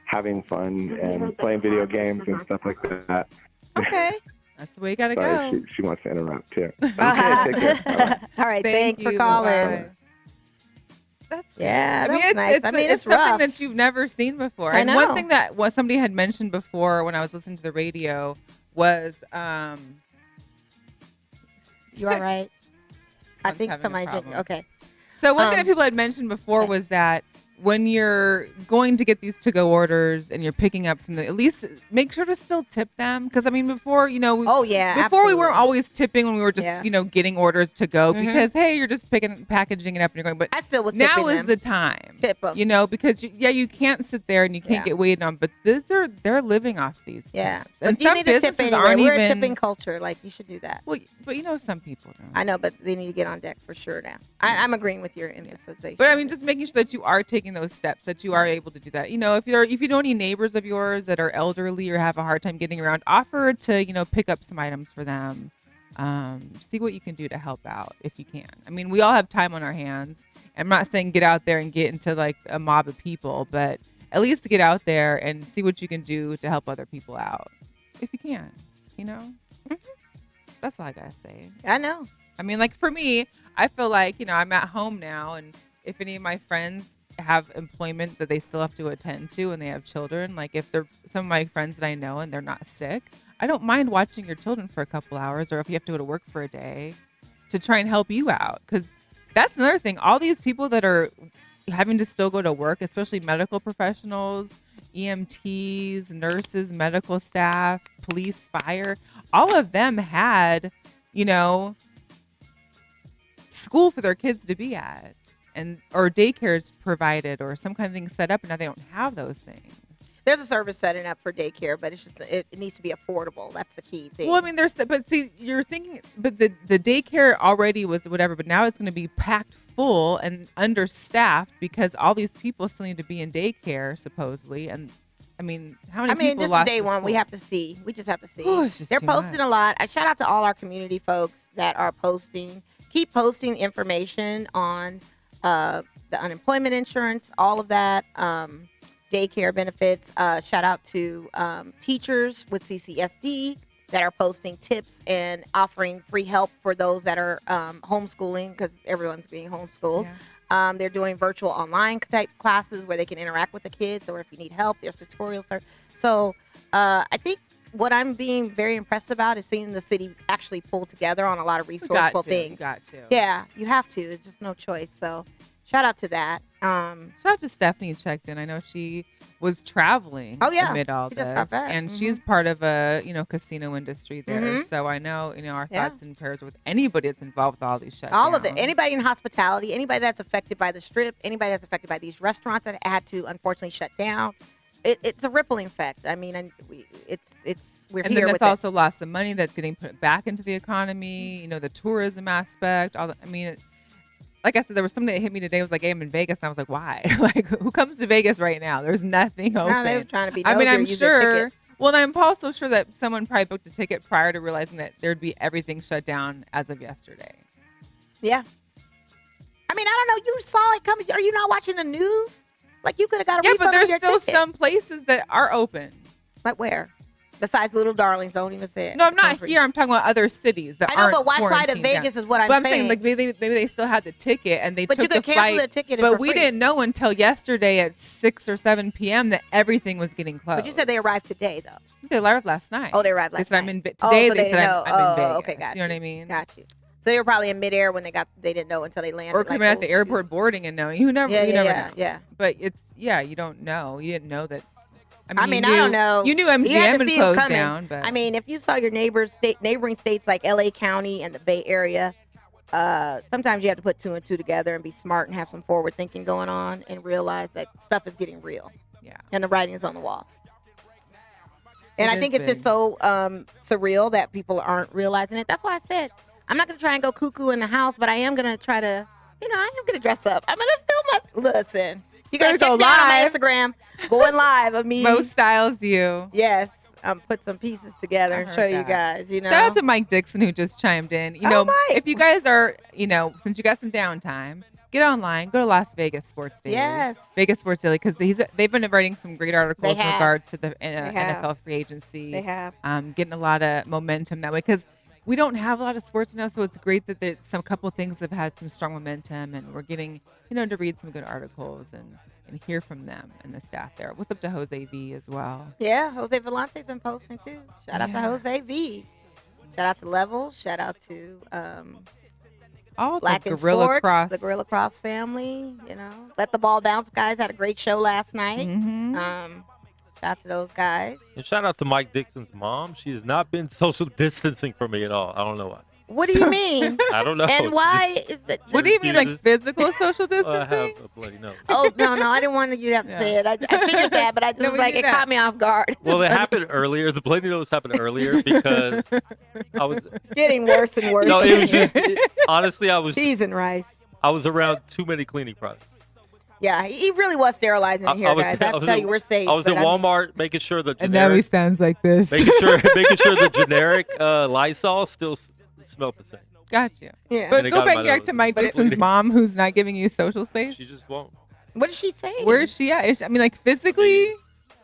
having fun and playing video games and stuff like that. Okay. That's the way you gotta Sorry, go. she wants to interrupt too. Okay, take care. All right. Thank Thanks for you. calling. Bye. That's Yeah, I mean, that's nice. I mean, it's something rough. that you've never seen before. I And know. one thing that somebody had mentioned before when I was listening to the radio was You all right? I I'm think having a somebody problem. did. Okay. So one thing that people had mentioned before okay. was that when you're going to get these to-go orders and you're picking up from at least make sure to still tip them. Because I mean, before, Oh yeah. before absolutely. we weren't always tipping when we were just, Yeah. getting orders to go Mhm. because, hey, you're just packaging it up and you're going. But I still was tipping now is them. the time. Tip 'em. Because you can't sit there and you can't Yeah. get waited on. But they're living off these Yeah. tips. And But you some need to tip businesses anyway. aren't We're a even. tipping culture. Like you should do that. Well, but some people don't. I know, but they need to get on deck for sure now. I'm agreeing with your emphasization. But I mean, just making sure that you are taking those steps, that you are able to do that. If you know any neighbors of yours that are elderly or have a hard time getting around, offer to pick up some items for them. See what you can do to help out if you can. I mean, we all have time on our hands. I'm not saying get out there and get into like a mob of people, but at least get out there and see what you can do to help other people out if you can. That's all I gotta say. I know. I mean, like for me, I feel like, I'm at home now, and if any of my friends have employment that they still have to attend to and they have children, like if they're some of my friends that I know and they're not sick, I don't mind watching your children for a couple hours, or if you have to go to work for a day to try and help you out. Because that's another thing. All these people that are having to still go to work, especially medical professionals, EMTs, nurses, medical staff, police, fire, all of them had, school for their kids to be at, or daycares provided, or some kind of thing set up, and now they don't have those things. There's a service setting up for daycare, but it's just it needs to be affordable. That's the key thing. Well, I mean, but see, you're thinking, but the daycare already was whatever, but now it's going to be packed full and understaffed because all these people still need to be in daycare supposedly, and I mean, how many people this lost is day their one. We school? have to see. We just have to see. Oh, it's just They're too posting much. a lot. I shout out to all our community folks that are posting. Keep posting information on the unemployment insurance, all of that, daycare benefits. Shout out to teachers with CCSD that are posting tips and offering free help for those that are homeschooling, because everyone's being homeschooled. Yeah. They're doing virtual online type classes where they can interact with the kids, or if you need help, there's tutorials. So I think what I'm being very impressed about is seeing the city actually pull together on a lot of resourceful things. You got to. Yeah, you have to. It's just no choice. So shout out to that. Shout out to Stephanie who checked in. I know she was traveling amid all she this. just got back. And she's part of a, casino industry there. Mhm. So I know, our Yeah. thoughts and prayers are with anybody that's involved with all these shutdowns. All of it. Anybody in hospitality, anybody that's affected by the strip, anybody that's affected by these restaurants that had to unfortunately shut down. It's a rippling effect. I mean, we're And here then with that's also loss of money that's getting put back into the economy, the tourism aspect. Like I said, there was something that hit me today. It was like, hey, I'm in Vegas. And I was like, why? Like, who comes to Vegas right now? There's nothing open. No, they were trying to be I mean, nosy or I'm use their sure. ticket. Well, and I'm also sure that someone probably booked a ticket prior to realizing that there'd be everything shut down as of yesterday. Yeah. I mean, I don't know. You saw it coming. Are you not watching the news? Like, you could have got a Yeah, refund but there's on your still ticket. some places that are open. Like where? Besides Little Darlings, don't even say it. No, I'm not here. I'm talking about other cities that I know, aren't but why fly to quarantined Vegas down. is what I'm But I'm saying. like maybe they still had the ticket and they But took you could the cancel flight. the ticket But for we free. didn't know until yesterday at 6 or 7 p.m. that everything was getting closed. But you said they arrived today, though. They arrived last night. Oh, they arrived last They said night. I'm in today. So they didn't said know. I'm in Vegas. Okay, got you know what I mean? Got you. So they were probably in midair when they didn't know until they landed. Or coming at the airport boarding and knowing. You never know. Yeah. But you don't know. You didn't know that. I don't know. You knew You had MGM to had see 'em closed coming. down, but I mean, if you saw your neighboring states like LA County and the Bay Area, sometimes you have to put two and two together and be smart and have some forward thinking going on and realize that stuff is getting real. Yeah. And the writing is on the wall. And I think it's big. just so surreal that people aren't realizing it. That's why I said I'm not going to try and go cuckoo in the house, but I am going to try to, I am going to dress up. I'm going to film listen. You got to check go me out on my live. Instagram. Going live of me. Most styles you. Yes. Put some pieces together and show you that. guys, Shout out to Mike Dixon who just chimed in. Mike. If you guys are, since you got some downtime, get online, go to Las Vegas Sports Daily. Yes. Vegas Sports Daily, because they've been writing some great articles in have. regards to the have. NFL free agency. They have. Getting a lot of momentum that way because we don't have a lot of sports now, so it's great that some couple things have had some strong momentum, and we're getting to read some good articles and hear from them and the staff there. What's up to Jose V as well? Yeah, Jose Volante's been posting too. Shout out to Jose V. Shout out to Levels. Shout out to all Black the in Gorilla Sports, Cross, the Gorilla Cross family. Let the Ball Bounce guys had a great show last night. Mm-hmm. Shout out to those guys. And shout out to Mike Dixon's mom. She has not been social distancing from me at all. I don't know why. What do you mean? I don't know. And why is that? What do you mean, like physical social I distancing? have a bloody nose. Oh no, I didn't want you to have to say it. I figured that, but I just it caught me off guard. Well, it happened earlier. The bloody nose happened earlier because I was getting worse and worse. No, it was just honestly, cheese and rice. I was around too many cleaning products. Yeah, he really was sterilizing in here, guys. I have to tell you, we're safe. I was at Walmart making sure the and now he generic, sounds like this. making sure the generic Lysol still smelled the same. Got you. Yeah. But go back to Mike Dixon's mom, who's not giving you social space. She just won't. What is she saying? Where is she at? Like physically,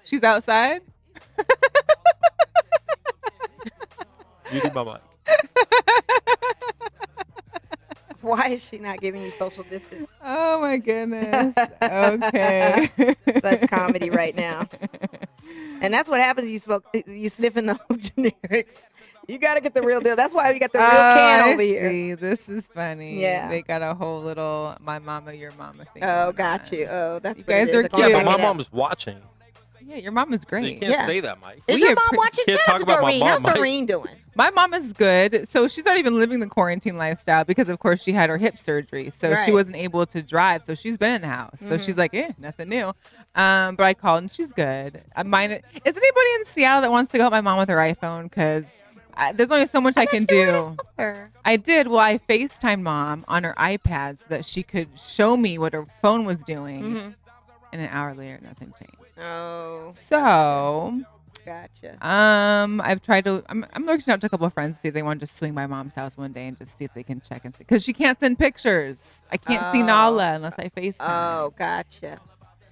she's outside. You need my mic. Why is she not giving you social distance? Oh my goodness. Okay. Such comedy right now. And that's what happens. You sniffing those generics. You got to get the real deal. That's why we got the real can over here. See. This is funny. Yeah. They got a whole little my mama, your mama thing. Oh, got you. Oh, that's you what guys it is. are cute. Yeah, but my mom is watching. Yeah, your mom is great. You can't say that, Mike. Is your mom watching? Can't Shout talk out to about my Doreen. mom, How's Mike. Doreen doing? My mom is good. So she's not even living the quarantine lifestyle because, of course, she had her hip surgery. So she wasn't able to drive. So she's been in the house. So she's like, nothing new. But I called and she's good. Is anybody in Seattle that wants to go help my mom with her iPhone? Because there's only so much I can do. I did. Well, I FaceTimed mom on her iPad so that she could show me what her phone was doing. Mm-hmm. And an hour later, nothing changed. Oh. So... Gotcha. I've tried to. I'm reaching out to a couple of friends to see if they want to just swing by mom's house one day and just see if they can check and see because she can't send pictures. I can't see Nala unless I FaceTime. Oh, gotcha.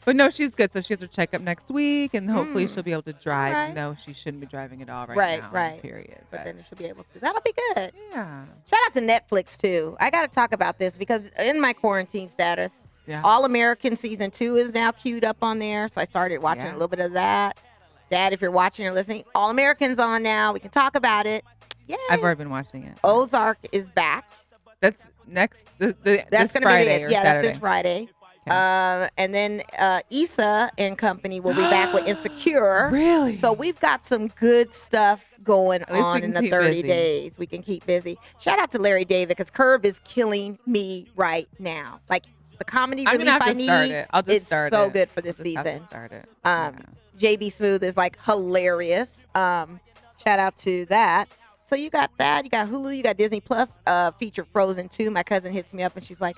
But no, she's good. So she has her checkup next week, and hopefully she'll be able to drive. Right. No, she shouldn't be driving at all Right, now. right. Period. But then she'll be able to. That'll be good. Yeah. Shout out to Netflix too. I got to talk about this because in my quarantine status, Yeah. All American season 2 is now queued up on there. So I started watching a little bit of that. Dad, if you're watching or listening, All American's on now. We can talk about it. Yay. I've already been watching it. Ozark is back. That's next. That's this going to be Friday it. or Yeah, Saturday. that's this Friday. Okay. And then Issa and company will be back with Insecure. Really? So we've got some good stuff going At least we on can in the keep 30 busy. days. We can keep busy. Shout out to Larry David because Curb is killing me right now. Like the comedy I'm relief gonna have I to need. start it. I'll just it's start so it. good for this I'll just have to season. start it. JB Smooth is like hilarious. Shout out to that. So you got that. You got Hulu. You got Disney Plus featured Frozen 2. My cousin hits me up and she's like,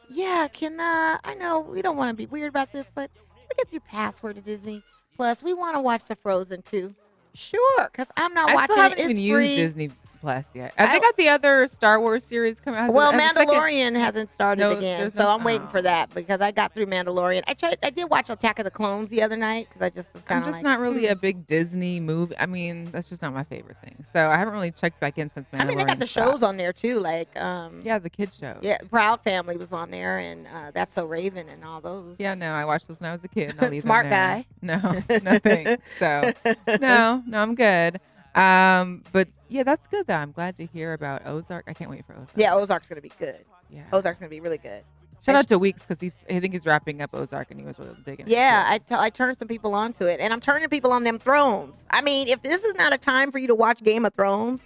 yeah, I know we don't want to be weird about this, but can we get your password to Disney Plus? We want to watch the Frozen 2. Sure, because I'm not I watching still haven't it. It's even free. used Disney Plus yet. Have they got the other Star Wars series coming out? Well, Mandalorian hasn't started again, so I'm waiting for oh. that because I got through Mandalorian. I did watch Attack of the Clones the other night because I just was kind of I'm just not really a big Disney movie. I mean, that's just not my favorite thing. So I haven't really checked back in since Mandalorian. I mean, they got the shows on there too, like yeah, the kid show. Yeah, Proud Family was on there, and That's So Raven and all those. Yeah, no, I watched those when I was a kid. And I'll leave Smart them there. guy. No, nothing. So no, I'm good. But yeah, that's good though. I'm glad to hear about Ozark. I can't wait for Ozark. Yeah, Ozark's gonna be good. Yeah, Ozark's gonna be really good. Shout out to Weeks because I think he's wrapping up Ozark and he was really digging it. Yeah, I turned some people onto it, and I'm turning people on them Thrones. I mean, if this is not a time for you to watch Game of Thrones,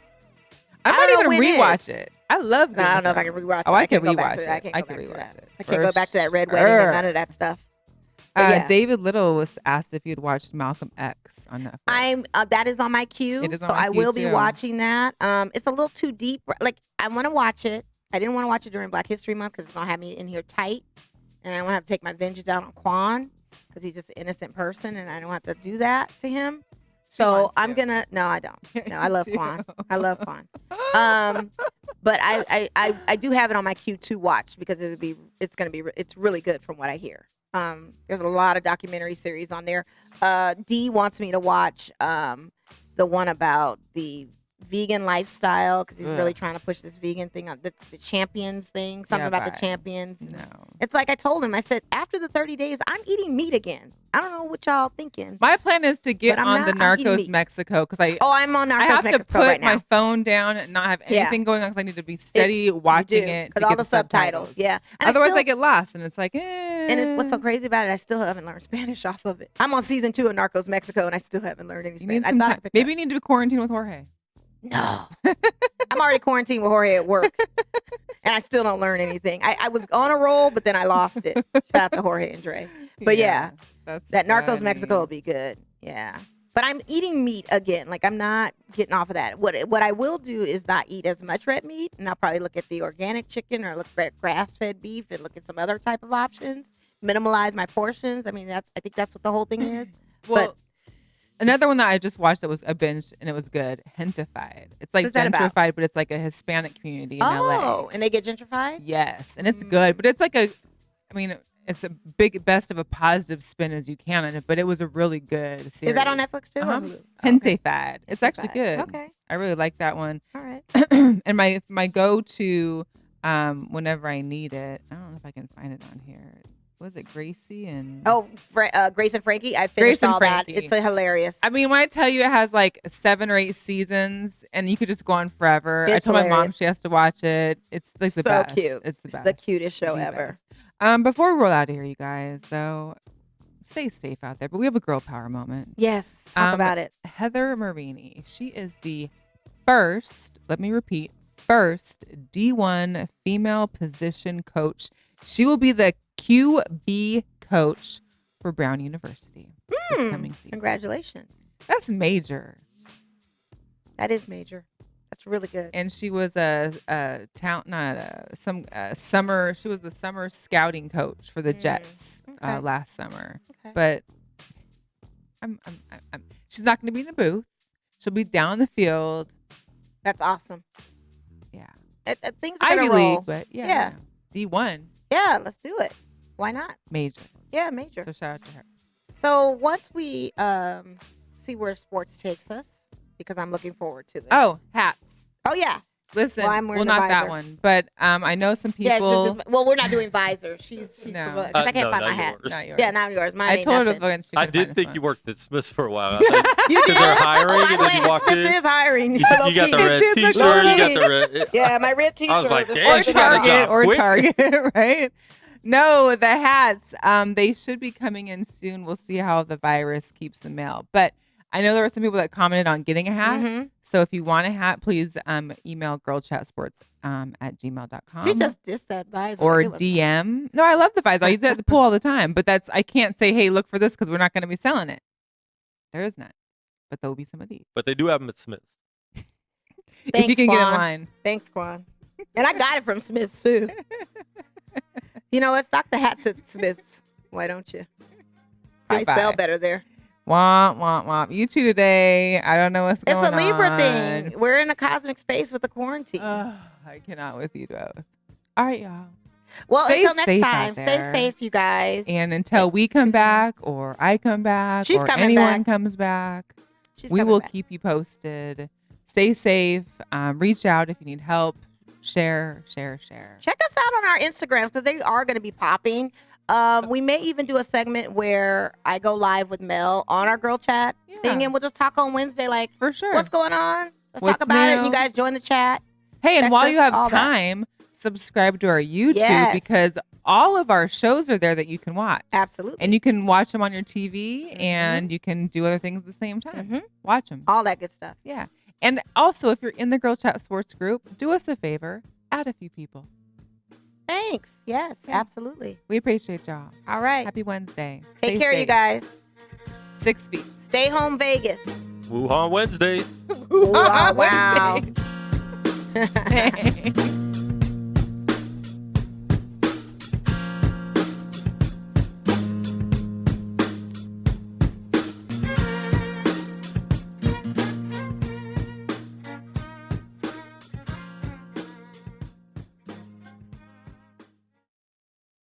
I might even rewatch it. I love Game I don't of know if I Thrones. can rewatch it. Oh, I can can't go back rewatch to that. it. I I can't can go back to rewatch it. that. I can't go back to that red wedding and none of that stuff. Yeah. David Little was asked if you'd watched Malcolm X on Netflix. That is on my queue, It is on so my I queue, will be too. watching that. It's a little too deep. Like I want to watch it. I didn't want to watch it during Black History Month because it's gonna have me in here tight, and I want to have to take my vengeance out on Quan because he's just an innocent person, and I don't have to do that to him. So I'm gonna. No, I don't. No, I love Quan. I love Quan. But I do have it on my queue to watch because it's really good from what I hear. There's a lot of documentary series on there. D wants me to watch the one about the vegan lifestyle because he's really trying to push this vegan thing on the champions thing. Something about the champions. No. It's like I told him. I said after the 30 days, I'm eating meat again. I don't know what y'all thinking. My plan is to get on the Narcos Mexico because I'm on Narcos Mexico I have to put right now. my phone down and not have anything going on because I need to be steady watching it because to all get the subtitles. Yeah. And Otherwise, I get lost and it's like, And what's so crazy about it? I still haven't learned Spanish off of it. I'm on season 2 of Narcos Mexico and I still haven't learned any Spanish. Maybe you need to quarantine with Jorge. No. I'm already quarantined with Jorge at work. And I still don't learn anything. I was on a roll, but then I lost it. Shout out to Jorge and Dre. But yeah, that Narcos Mexico will be good. Yeah. But I'm eating meat again. Like I'm not getting off of that. What I will do is not eat as much red meat. And I'll probably look at the organic chicken or look at grass-fed beef and look at some other type of options. Minimalize my portions. I mean, I think that's what the whole thing is. Well, another one that I just watched that was a binge and it was good. Hentified. It's like gentrified, but it's like a Hispanic community in LA. Oh, and they get gentrified? Yes, and it's good, but it's like it's a best of a positive spin as you can on it, but it was a really good series. Is that on Netflix too? Hentified. It's actually good. Okay. I really like that one. All right. And my go-to whenever I need it, I don't know if I can find it on here. Was it Gracie and Grace and Frankie? I finished all that. It's hilarious. I mean, when I tell you it has like 7 or 8 seasons and you could just go on forever. I told my mom she has to watch it. It's like the best. So cute. It's the best. The cutest show ever. Before we roll out of here, you guys, though, stay safe out there. But we have a girl power moment. Yes, talk about it. Heather Marini. She is the first, let me repeat, first D1 female position coach. She will be the QB coach for Brown University this coming season. Congratulations. That's major. That is major. That's really good. And she was summer. She was the summer scouting coach for the Jets last summer. Okay. But she's not going to be in the booth. She'll be down the field. That's awesome. Yeah. Things are Ivy roll. League, but yeah. D1. Yeah, let's do it. Why not? Major. Yeah, major. So shout out to her. So once we see where sports takes us, because I'm looking forward to it. Oh, hats. Oh yeah. Listen, well, not that one, but I know some people. Yeah, we're not doing visors. She's no. I can't find my hat. Not yours. Yeah, not yours. Mine I ain't told nothing. her I did think you worked at Smith's for a while. You did? They're hiring, by and the then you way, walked Smith's in. is hiring. You got the red T-shirt. You got the red. Yeah, my red T-shirt. I was like, is damn, she got a job quick. Target, right? No, the hats. They should be coming in soon. We'll see how the virus keeps the mail. But I know there were some people that commented on getting a hat. Mm-hmm. So if you want a hat, please email GirlChatSports at gmail.com. She just dissed that visor. Or DM. No, I love the visor. I use it at the pool all the time. But I can't say, hey, look for this because we're not going to be selling it. There is none. But there will be some of these. But they do have them at Smith's. If you can get in line. Thanks, Quan. And I got it from Smith's too. You know what? Stock the hats at Smith's. Wwhy don't you? I sell better there. Womp, womp, womp. You two today. I don't know what's going on. It's a Libra thing. We're in a cosmic space with the quarantine. I cannot with you both. All right, y'all. Well, Stay until next safe time, out stay there. safe, you guys. And until we come back or I come back She's or coming anyone back. comes back, She's we coming will back. keep you posted. Stay safe. Reach out if you need help. Share. Check us out on our Instagrams because they are going to be popping. We may even do a segment where I go live with Mel on our girl chat thing, and we'll just talk on Wednesday, like, For sure. what's going on? Let's What's talk about it. And new? you guys join the chat. Hey, and Text while us, you have all that. time, subscribe to our YouTube Yes. because all of our shows are there that you can watch. Absolutely. And you can watch them on your TV and you can do other things at the same time. Watch them. All that good stuff. Yeah. And also, if you're in the Girl Chat Sports group, do us a favor. Add a few people. Thanks. Yes, Yeah. absolutely. We appreciate y'all. All right. Happy Wednesday. Take Stay care, you safe. guys. 6 feet. Stay home, Vegas. Wuhan Wednesdays. Wow. Wednesday. Dang.